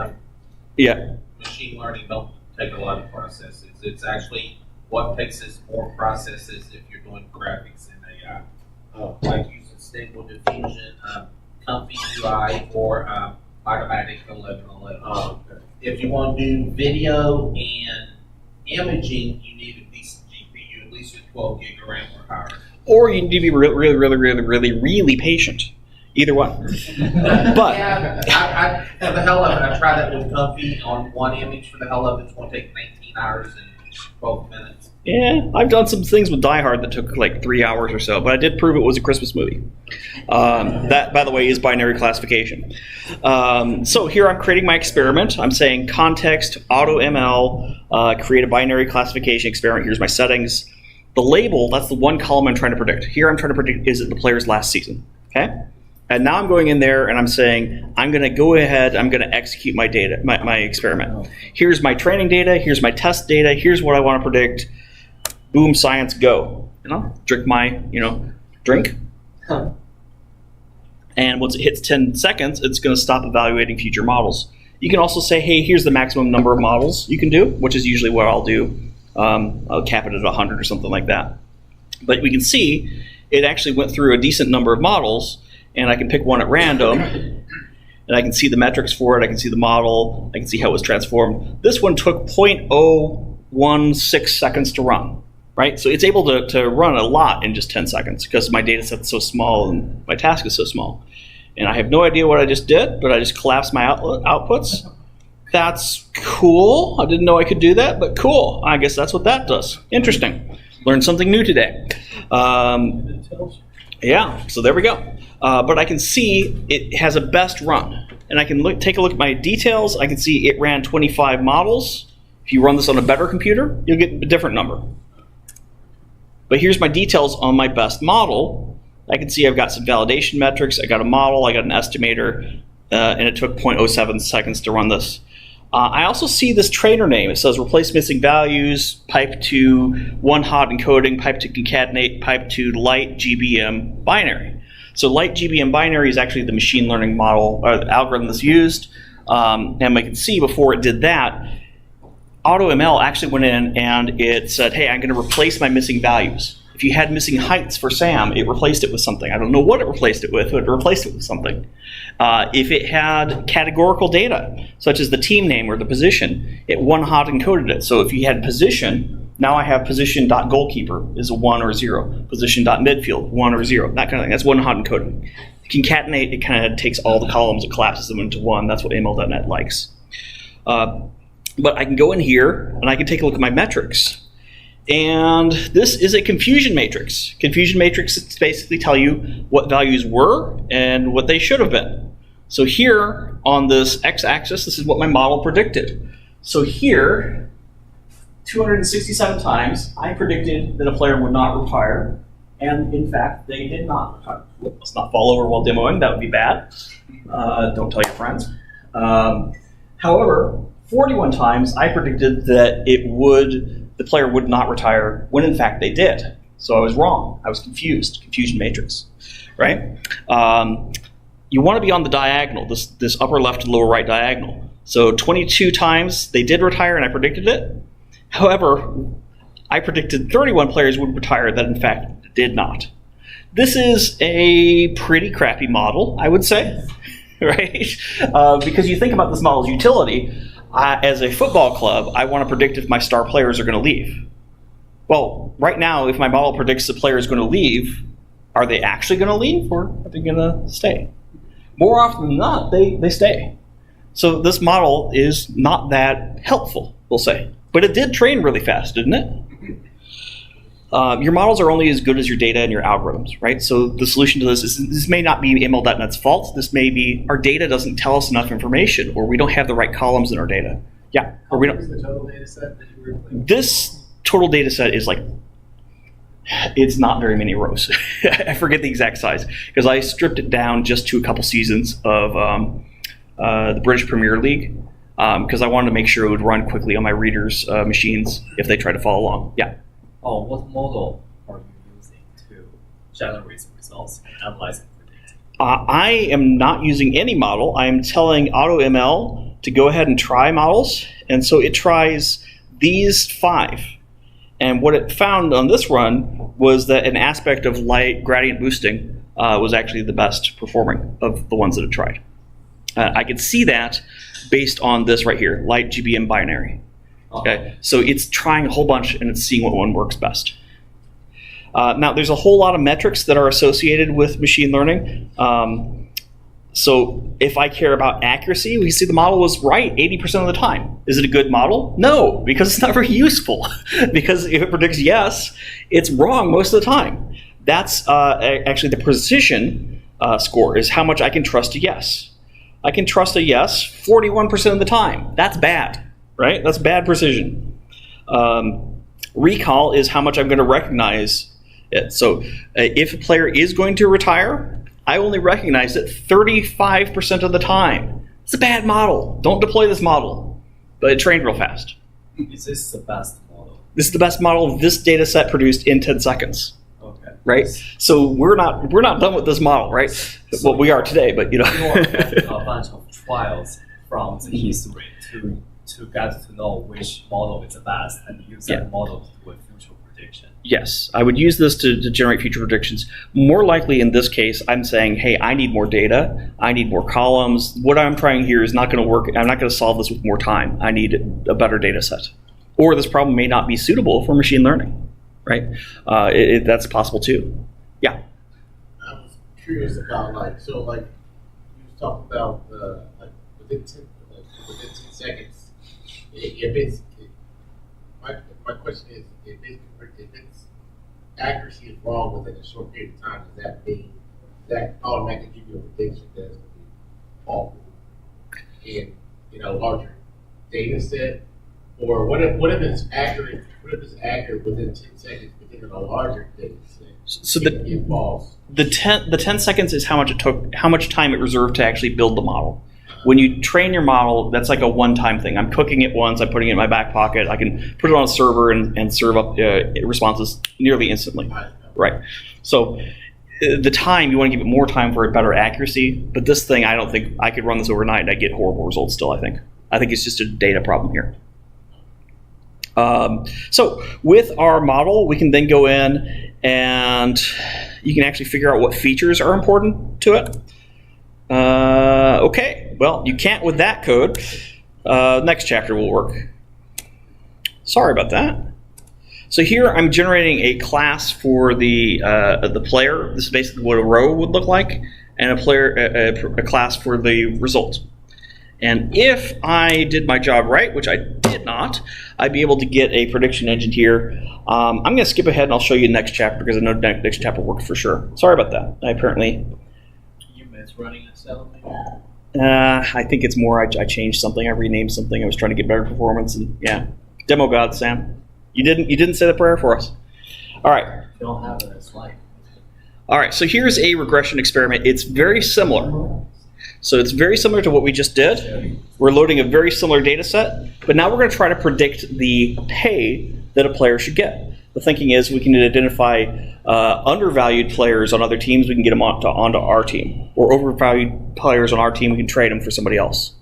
yeah. machine learning don't take a lot of processes. It's actually what takes us more processes if you're doing graphics in AI. Like using stable diffusion, comfy UI, or automatic 1111. If you want to do video and imaging, you need a decent GPU, at least with 12 gig of RAM or higher. Or you need to be really patient. Either one. But yeah, I for the hell of it, I tried that with Comfy on one image. For the hell of it, it's going to take 19 hours and 12 minutes. Yeah, I've done some things with Die Hard that took like 3 hours or so, but I did prove it was a Christmas movie. That, by the way, is binary classification. So here I'm creating my experiment. I'm saying context, AutoML, create a binary classification experiment. Here's my settings. The label, that's the one column I'm trying to predict. Here I'm trying to predict, is it the player's last season? Okay? And now I'm going in there and I'm saying, I'm going to go ahead, I'm going to execute my data, my experiment. Here's my training data, here's my test data, here's what I want to predict. Boom, science, go. Drink my, drink. And once it hits 10 seconds, it's going to stop evaluating future models. You can also say, hey, here's the maximum number of models you can do, which is usually what I'll do. I'll cap it at 100 or something like that. But we can see it actually went through a decent number of models, and I can pick one at random, and I can see the metrics for it, I can see the model, I can see how it was transformed. This one took 0.016 seconds to run, right? So it's able to run a lot in just 10 seconds because my data set's so small and my task is so small. And I have no idea what I just did, but I just collapsed my outputs. That's cool. I didn't know I could do that, but cool. I guess that's what that does. Interesting. Learned something new today. Yeah, so there we go. But I can see it has a best run. And I can take a look at my details. I can see it ran 25 models. If you run this on a better computer, you'll get a different number. But here's my details on my best model. I can see I've got some validation metrics. I got a model, I got an estimator, and it took 0.07 seconds to run this. I also see this trainer name. It says replace missing values, pipe to one hot encoding, pipe to concatenate, pipe to light GBM binary. So light GBM binary is actually the machine learning model or the algorithm that's used. And we can see before it did that, AutoML actually went in and it said, hey, I'm going to replace my missing values. If you had missing heights for Sam, it replaced it with something. I don't know what it replaced it with, but it replaced it with something. If it had categorical data, such as the team name or the position, it one-hot encoded it. So if you had position, now I have position.goalkeeper is a 1 or 0. Position.midfield, 1 or 0. That kind of thing. That's one-hot encoding. Concatenate, it kind of takes all the columns and collapses them into one. That's what ML.NET likes. But I can go in here and I can take a look at my metrics. And this is a confusion matrix. Confusion matrices basically tell you what values were and what they should have been. So here on this x-axis, this is what my model predicted. So here, 267 times, I predicted that a player would not retire. And in fact, they did not retire. Let's not fall over while demoing, that would be bad. Don't tell your friends. However, 41 times I predicted that the player would not retire when in fact they did. So I was wrong. I was confused. Confusion matrix, right? You want to be on the diagonal, this upper left and lower right diagonal. So 22 times they did retire and I predicted it. However, I predicted 31 players would retire that in fact did not. This is a pretty crappy model, I would say, right? Because you think about this model's utility. As a football club, I want to predict if my star players are going to leave. Well, right now, if my model predicts the player is going to leave, are they actually going to leave or are they going to stay? More often than not, they stay. So this model is not that helpful, we'll say. But it did train really fast, didn't it? Your models are only as good as your data and your algorithms, right? So the solution to this is this may not be ML.NET's fault. This may be our data doesn't tell us enough information, or we don't have the right columns in our data. Yeah, or we don't. What is the total data set that you were playing? This total data set is like, it's not very many rows. I forget the exact size because I stripped it down just to a couple seasons of the British Premier League because I wanted to make sure it would run quickly on my readers' machines if they try to follow along. Yeah. What model are you using to generate results and analyze and predict? I am not using any model. I am telling AutoML to go ahead and try models. And so it tries these 5. And what it found on this run was that an aspect of light gradient boosting was actually the best performing of the ones that it tried. I could see that based on this right here, light GBM binary. Okay, so it's trying a whole bunch and it's seeing what one works best. Now, there's a whole lot of metrics that are associated with machine learning. So if I care about accuracy, we see the model was right 80% of the time. Is it a good model? No, because it's not very useful. Because if it predicts yes, it's wrong most of the time. That's actually the precision score is how much I can trust a yes. I can trust a yes 41% of the time. That's bad. Right? That's bad precision. Recall is how much I'm going to recognize it. So if a player is going to retire, I only recognize it 35% of the time. It's a bad model. Don't deploy this model. But it trained real fast. Is this the best model? This is the best model this data set produced in 10 seconds. Okay. Right? So we're not done with this model, right? So well, we are today, but you know. You are having a bunch of trials from the history to get to know which model is the best and use that model to do a future prediction. Yes, I would use this to generate future predictions. More likely in this case, I'm saying, hey, I need more data. I need more columns. What I'm trying here is not going to work. I'm not going to solve this with more time. I need a better data set. Or this problem may not be suitable for machine learning, right? That's possible too. Yeah. I was curious about you was talking about within 10 seconds. My question is, if its accuracy is wrong within a short period of time, does that mean that automatically give you a prediction that it's going to be awful in a larger data set? Or what if it's accurate? What if it's accurate within 10 seconds within a larger data set? So the 10 seconds is how much it took, how much time it reserved to actually build the model. When you train your model, that's like a one-time thing. I'm cooking it once, I'm putting it in my back pocket. I can put it on a server and serve up responses nearly instantly. Right. So the time, you want to give it more time for a better accuracy. But this thing, I don't think I could run this overnight and I'd get horrible results still, I think. I think it's just a data problem here. So with our model, we can then go in and you can actually figure out what features are important to it. Okay, well, you can't with that code. Next chapter will work. Sorry about that. So here I'm generating a class for the player. This is basically what a row would look like, and a class for the result. And if I did my job right, which I did not, I'd be able to get a prediction engine here. I'm going to skip ahead and I'll show you the next chapter because I know the next chapter worked for sure. Sorry about that. I apparently... You miss running a cell? I think it's more I changed something. I renamed something. I was trying to get better performance. And yeah, demo god, Sam. You didn't say the prayer for us. All right. You don't have a slide. All right, so here's a regression experiment. It's very similar. So it's very similar to what we just did. We're loading a very similar data set, but now we're going to try to predict the pay that a player should get. The thinking is we can identify undervalued players on other teams, we can get them onto our team. Or overvalued players on our team, we can trade them for somebody else.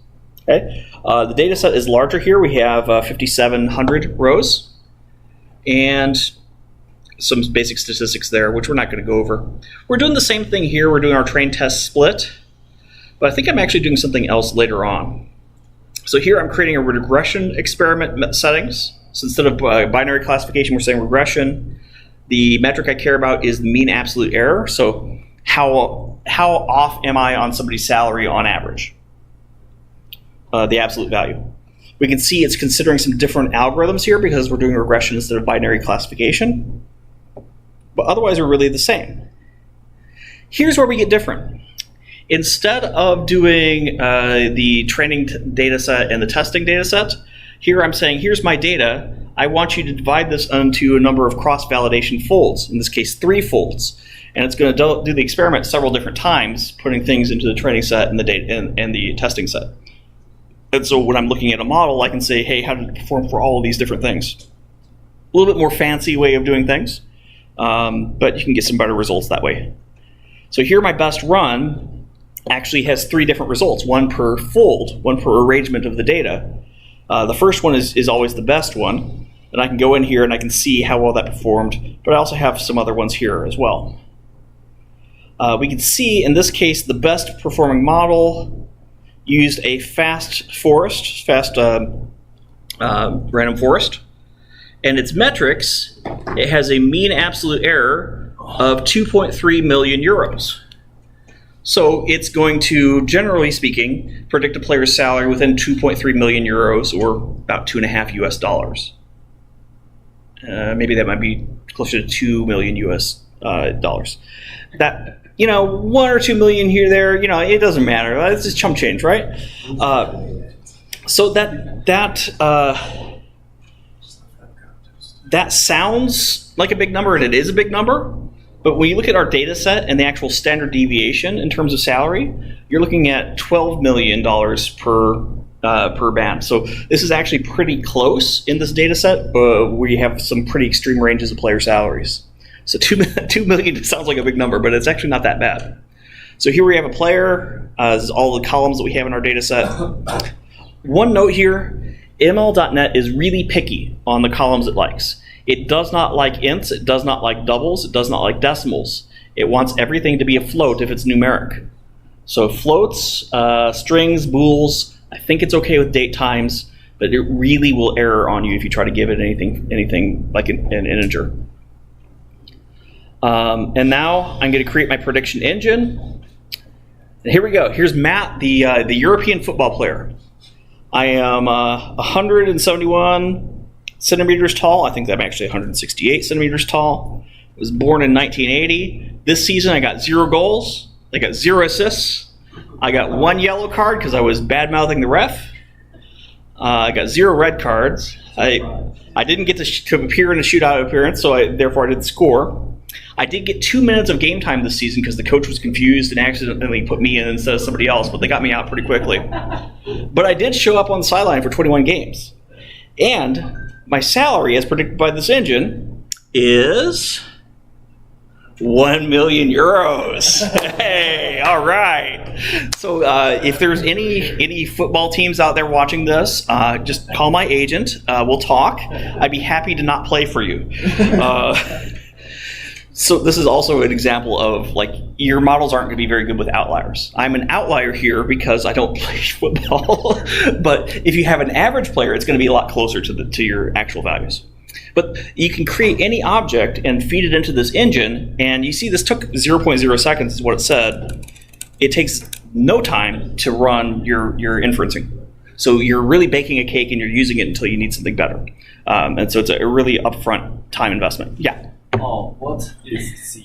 Okay? The data set is larger here. We have 5,700 rows. And some basic statistics there, which we're not going to go over. We're doing the same thing here. We're doing our train test split, but I think I'm actually doing something else later on. So here I'm creating a regression experiment settings. So instead of binary classification, we're saying regression. The metric I care about is the mean absolute error. So how off am I on somebody's salary on average? The absolute value. We can see it's considering some different algorithms here because we're doing regression instead of binary classification. But otherwise, we're really the same. Here's where we get different. Instead of doing the training data set and the testing data set, here I'm saying, here's my data. I want you to divide this into a number of cross-validation folds, in this case 3 folds. And it's going to do the experiment several different times, putting things into the training set and the data and the testing set. And so when I'm looking at a model, I can say, hey, how did it perform for all of these different things? A little bit more fancy way of doing things. But you can get some better results that way. So here my best run actually has 3 different results, one per fold, one per arrangement of the data. The first one is always the best one, and I can go in here and I can see how well that performed, but I also have some other ones here as well. We can see in this case the best performing model used a fast random forest. And its metrics, it has a mean absolute error of 2.3 million euros. So it's going to, generally speaking, predict a player's salary within 2.3 million euros, or about $2.5 US. Maybe that might be closer to 2 million US dollars. That, 1 or 2 million here, there, it doesn't matter. It's just chump change, right? So that sounds like a big number, and it is a big number. But when you look at our data set and the actual standard deviation in terms of salary, you're looking at $12 million per band. So this is actually pretty close in this data set. We have some pretty extreme ranges of player salaries. So 2 million sounds like a big number, but it's actually not that bad. So here we have a player. This is all the columns that we have in our data set. One note here, ML.NET is really picky on the columns it likes. It does not like ints, it does not like doubles, it does not like decimals. It wants everything to be a float if it's numeric. So floats, strings, bools, I think it's okay with date times, but it really will error on you if you try to give it anything like an integer. And now I'm going to create my prediction engine. And here we go. Here's Matt, the European football player. I am 171 centimeters tall. I think I'm actually 168 centimeters tall. I was born in 1980. This season I got 0 goals. I got 0 assists. I got 1 yellow card because I was bad-mouthing the ref. I got 0 red cards. I didn't get to appear in a shootout appearance, so therefore I didn't score. I did get 2 minutes of game time this season because the coach was confused and accidentally put me in instead of somebody else, but they got me out pretty quickly. But I did show up on the sideline for 21 games. And my salary, as predicted by this engine, is 1 million euros. Hey, all right. So if there's any football teams out there watching this, just call my agent. We'll talk. I'd be happy to not play for you. So this is also an example of, like, your models aren't going to be very good with outliers. I'm an outlier here because I don't play football. But if you have an average player, it's going to be a lot closer to your actual values. But you can create any object and feed it into this engine, and you see this took 0.0 seconds is what it said. It takes no time to run your inferencing. So you're really baking a cake and you're using it until you need something better. And so it's a really upfront time investment. Yeah? What is the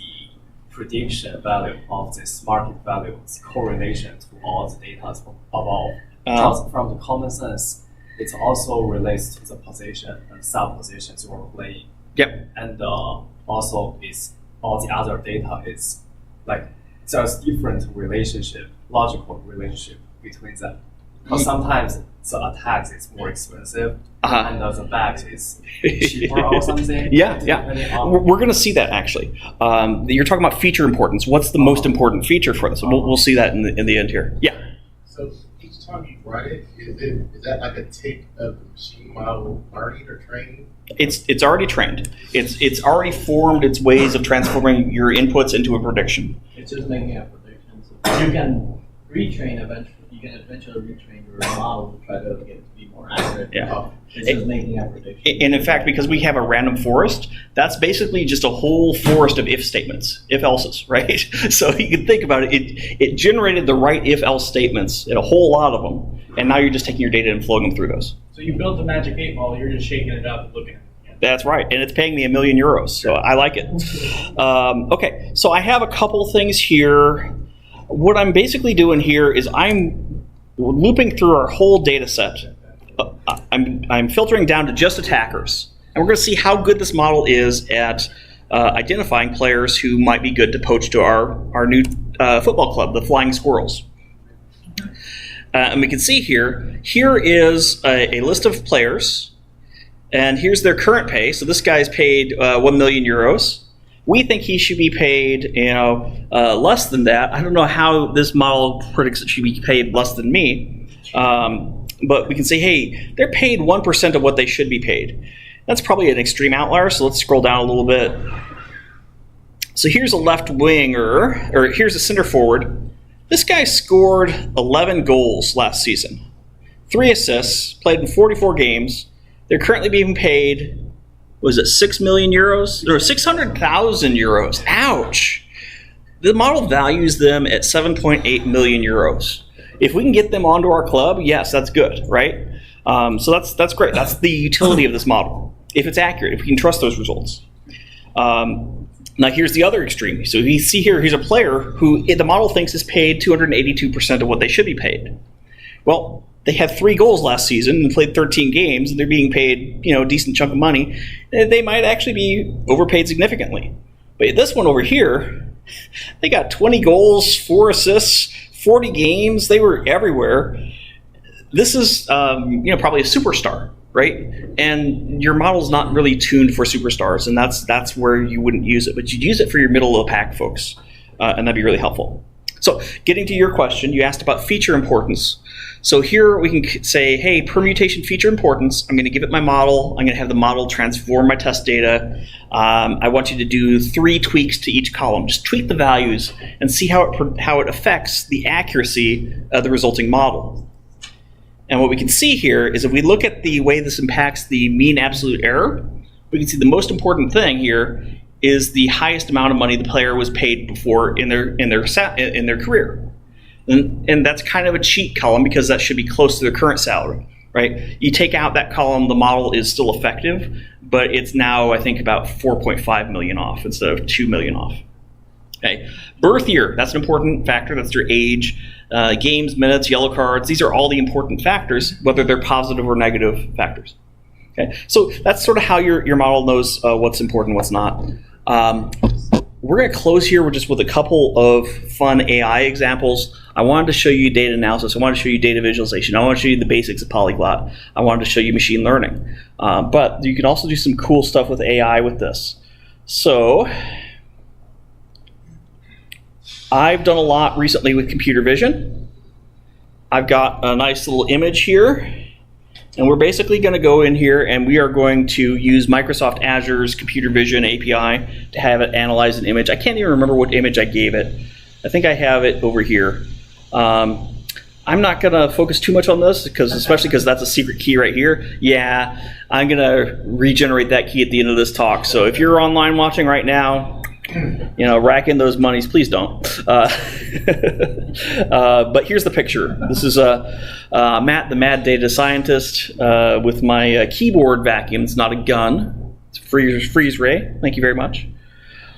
prediction value of this market value, its correlation to all the data above? Because from the common sense, it also relates to the position and sub-positions you are playing. Yep. And also is all the other data is like there's different relationship, logical relationship between them. Because sometimes the attacks is more expensive and the backs is cheaper or something. Yeah. We're going to see that actually. You're talking about feature importance. What's the most important feature for this? We'll see that in the end here. Yeah. So each time you run it, is that like a tick of the machine model learning or training? It's already trained. It's already formed its ways of transforming your inputs into a prediction. It's just making a prediction. So you can retrain eventually. You can eventually retrain your model to try to get it to be more accurate. Yeah. It's just making a prediction. And in fact, because we have a random forest, that's basically just a whole forest of if statements, if else's, right? So you can think about it. It generated the right if else statements in a whole lot of them, and now you're just taking your data and flowing them through those. So you built the magic 8 ball, you're just shaking it up and looking at it again. That's right, and it's paying me €1 million, so I like it. Okay, so I have a couple things here. What I'm basically doing here is I'm looping through our whole data set. I'm filtering down to just attackers. And we're going to see how good this model is at identifying players who might be good to poach to our new football club, the Flying Squirrels. And we can see here is a list of players, and here's their current pay. So this guy's paid €1 million. We think he should be paid, less than that. I don't know how this model predicts it should be paid less than me, but we can say, hey, they're paid 1% of what they should be paid. That's probably an extreme outlier, so let's scroll down a little bit. So here's a left winger, or here's a center forward. This guy scored 11 goals last season, 3 assists, played in 44 games. They're currently being paid, was it €6 million? Or 600,000 euros. Ouch! The model values them at 7.8 million euros. If we can get them onto our club, yes, that's good, right? So that's great. That's the utility of this model. If it's accurate, if we can trust those results. Now here's the other extreme. So you see here, here's a player who the model thinks is paid 282% of what they should be paid. Well, they had 3 goals last season and played 13 games, and they're being paid, a decent chunk of money. They might actually be overpaid significantly. But this one over here, they got 20 goals, 4 assists, 40 games. They were everywhere. This is, probably a superstar, right? And your model's not really tuned for superstars, and that's where you wouldn't use it. But you'd use it for your middle of the pack folks, and that'd be really helpful. So getting to your question, you asked about feature importance. So here we can say, hey, permutation feature importance. I'm going to give it my model. I'm going to have the model transform my test data. I want you to do 3 tweaks to each column. Just tweak the values and see how it affects the accuracy of the resulting model. And what we can see here is if we look at the way this impacts the mean absolute error, we can see the most important thing here is the highest amount of money the player was paid before in their career. And that's kind of a cheat column because that should be close to their current salary, right? You take out that column, the model is still effective, but it's now, I think, about 4.5 million off instead of 2 million off. Okay, birth year, that's an important factor. That's their age. Games, minutes, yellow cards, these are all the important factors, whether they're positive or negative factors. Okay, so that's sort of how your model knows what's important and what's not. We're going to close here with a couple of fun AI examples. I wanted to show you data analysis. I wanted to show you data visualization. I want to show you the basics of Polyglot. I wanted to show you machine learning. But you can also do some cool stuff with AI with this. So I've done a lot recently with computer vision. I've got a nice little image here. And we're basically going to go in here and we are going to use Microsoft Azure's computer vision API to have it analyze an image. I can't even remember what image I gave it. I think I have it over here. I'm not going to focus too much on this, especially because that's a secret key right here. Yeah, I'm going to regenerate that key at the end of this talk. So if you're online watching right now, Rack in those monies, please don't. But here's the picture. This is Matt, the mad data scientist, with my keyboard vacuum. It's not a gun. It's a freeze ray. Thank you very much.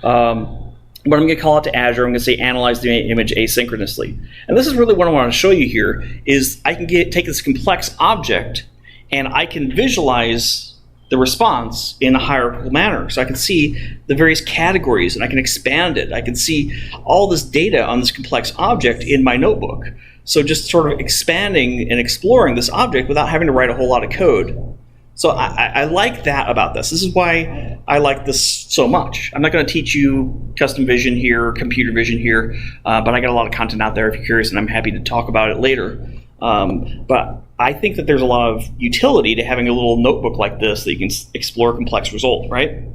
But I'm going to call it to Azure. I'm going to say analyze the image asynchronously. And this is really what I want to show you here is I can take this complex object and I can visualize the response in a hierarchical manner. So I can see the various categories and I can expand it. I can see all this data on this complex object in my notebook. So just sort of expanding and exploring this object without having to write a whole lot of code. So I like that about this. This is why I like this so much. I'm not going to teach you custom vision here, computer vision here, but I got a lot of content out there if you're curious, and I'm happy to talk about it later. But I think that there's a lot of utility to having a little notebook like this that you can explore complex results, right?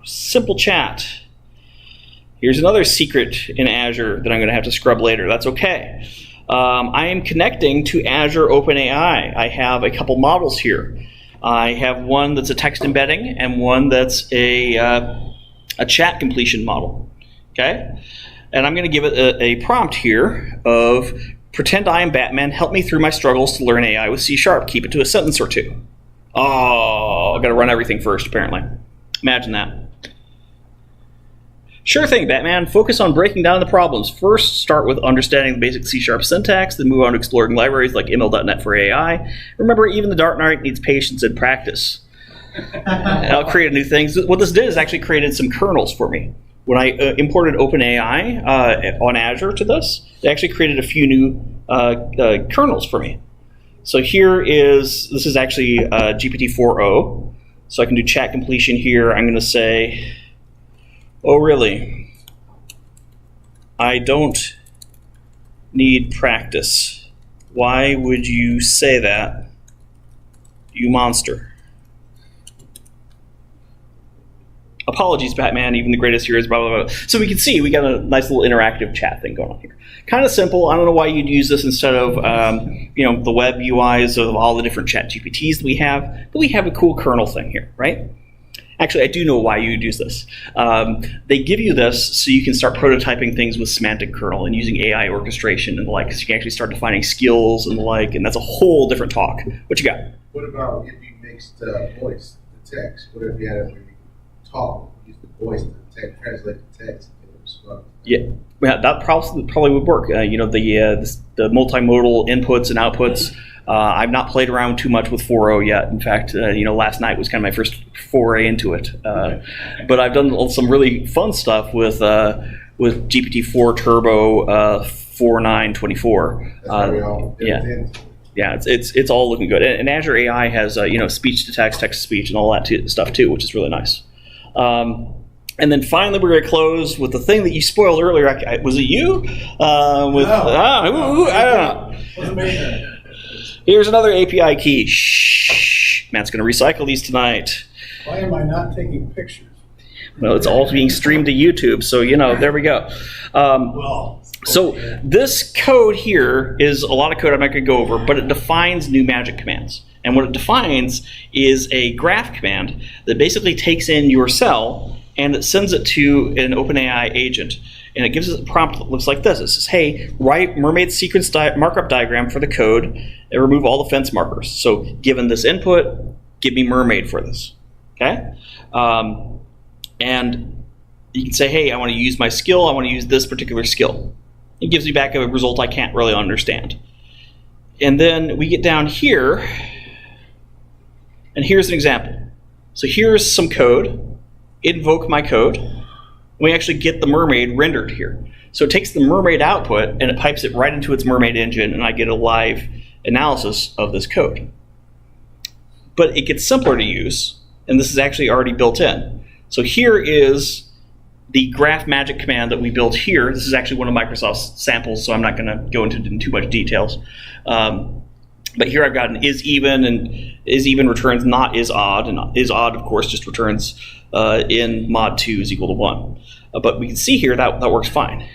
Simple chat. Here's another secret in Azure that I'm going to have to scrub later. That's okay. I am connecting to Azure OpenAI. I have a couple models here. I have one that's a text embedding and one that's a chat completion model. Okay, and I'm going to give it a prompt here of pretend I am Batman. Help me through my struggles to learn AI with C#. Keep it to a sentence or two. Oh, I've got to run everything first apparently. Imagine that. Sure thing, Batman. Focus on breaking down the problems. First, start with understanding the basic C# syntax, then move on to exploring libraries like ML.NET for AI. Remember, even the Dark Knight needs patience and practice. And I'll create a new thing. So what this did is actually created some kernels for me. When I imported OpenAI on Azure to this, it actually created a few new kernels for me. So this is actually GPT-4o. So I can do chat completion here. I'm going to say, oh, really? I don't need practice. Why would you say that, you monster? Apologies, Batman, even the greatest heroes, blah, blah, blah. So we can see we got a nice little interactive chat thing going on here. Kind of simple. I don't know why you'd use this instead of the web UIs of all the different chat GPTs that we have, but we have a cool kernel thing here, right? Actually, I do know why you'd use this. They give you this so you can start prototyping things with semantic kernel and using AI orchestration and the like, so you can actually start defining skills and the like, and that's a whole different talk. What you got? What about if you mixed voice to text? What if you had a talk, use the voice to translate the text and respond? Yeah, that probably would work. The multimodal inputs and outputs. I've not played around too much with 4o yet. In fact, last night was kind of my first foray into it. But I've done some really fun stuff with GPT-4 Turbo 4.9.24. Yeah, it's all looking good. And Azure AI has speech to text, text to speech, and all that stuff too, which is really nice. And then finally, we're going to close with the thing that you spoiled earlier. Was it you? I don't know. Here's another API key. Shh. Matt's going to recycle these tonight. Why am I not taking pictures? Well, it's all being streamed to YouTube, so there we go. So this code here is a lot of code I'm not going to go over, but it defines new magic commands. And what it defines is a graph command that basically takes in your cell and it sends it to an OpenAI agent. And it gives us a prompt that looks like this. It says, hey, write mermaid sequence markup diagram for the code and remove all the fence markers. So given this input, give me mermaid for this. Okay? And you can say, hey, I want to use my skill. I want to use this particular skill. It gives you back a result I can't really understand. And then we get down here, and here's an example. So here's some code. Invoke my code. We actually get the mermaid rendered here. So it takes the mermaid output and it pipes it right into its mermaid engine, and I get a live analysis of this code. But it gets simpler to use, and this is actually already built in. So here is the graph magic command that we built here. This is actually one of Microsoft's samples, so I'm not going to go into too much details. But here I've got an is even, and is even returns not is odd, and is odd, of course, just returns in mod 2 is equal to 1. But we can see here that works fine.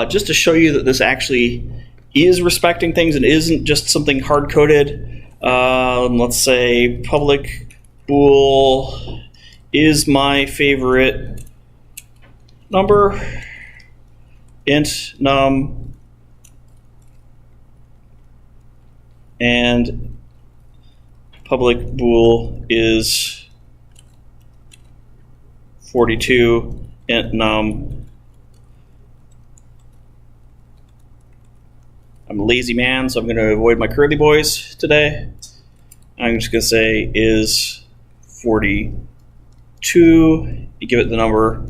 Just to show you that this actually is respecting things and isn't just something hard-coded, let's say public bool is my favorite number, int num, and public bool is 42, int num. I'm a lazy man, so I'm going to avoid my curly boys today. I'm just going to say is 42. You give it the number.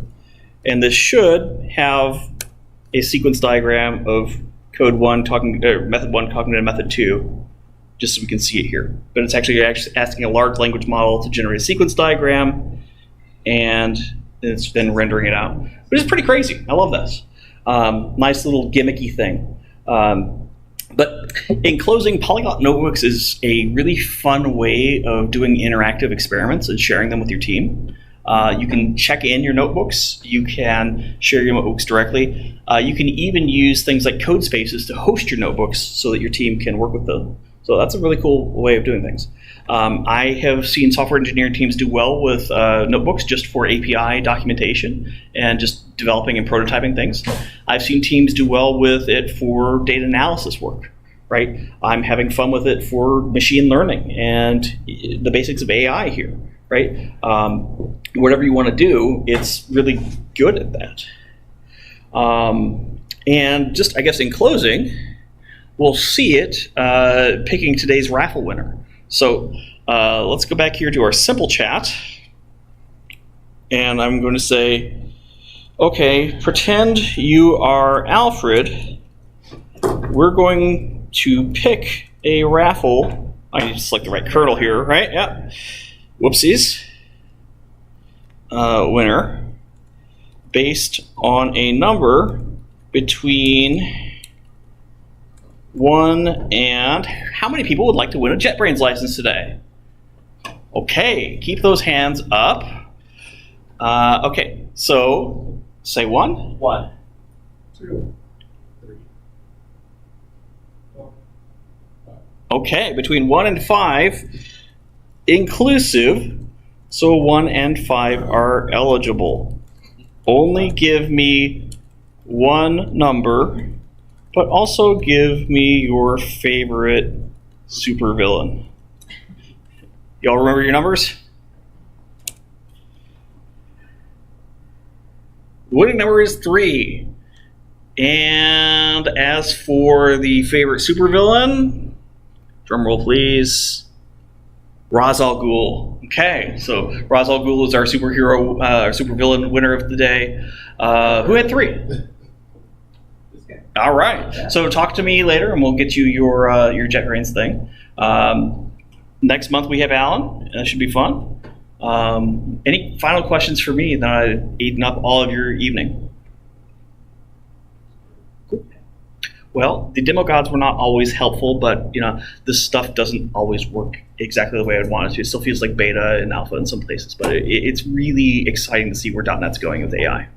And this should have a sequence diagram of code 1 talking, method 1 talking to method 2, just so we can see it here. But it's actually asking a large language model to generate a sequence diagram, and it's then rendering it out. But it's pretty crazy. I love this. Nice little gimmicky thing. But in closing, Polyglot Notebooks is a really fun way of doing interactive experiments and sharing them with your team. You can check in your notebooks. You can share your notebooks directly. You can even use things like code spaces to host your notebooks so that your team can work with them. So that's a really cool way of doing things. I have seen software engineering teams do well with notebooks just for API documentation and just developing and prototyping things. I've seen teams do well with it for data analysis work, right? I'm having fun with it for machine learning and the basics of AI here, right? Whatever you want to do, it's really good at that. And just, I guess, in closing, we'll see it picking today's raffle winner. So let's go back here to our simple chat. And I'm going to say, okay, pretend you are Alfred. We're going to pick a raffle. I need to select the right kernel here, right? Yeah. Whoopsies. Winner based on a number between 1 and how many people would like to win a JetBrains license today? Okay, keep those hands up. Okay, so say 1. 1. 2. 3. Okay, between 1 and 5, inclusive, so 1 and 5 are eligible. Only give me one number, but also give me your favorite supervillain. Y'all remember your numbers? Winning number is 3. And as for the favorite supervillain, drum roll please, Ra's al Ghul. Okay, so Ra's al Ghul is our superhero, supervillain winner of the day. Who had 3? All right. So talk to me later, and we'll get you your JetBrains thing. Next month we have Alan. That should be fun. Any final questions for me that I've eaten up all of your evening? Cool. Well, the demo gods were not always helpful, but this stuff doesn't always work exactly the way I would want it to. It still feels like beta and alpha in some places, but it's really exciting to see where .NET's going with AI.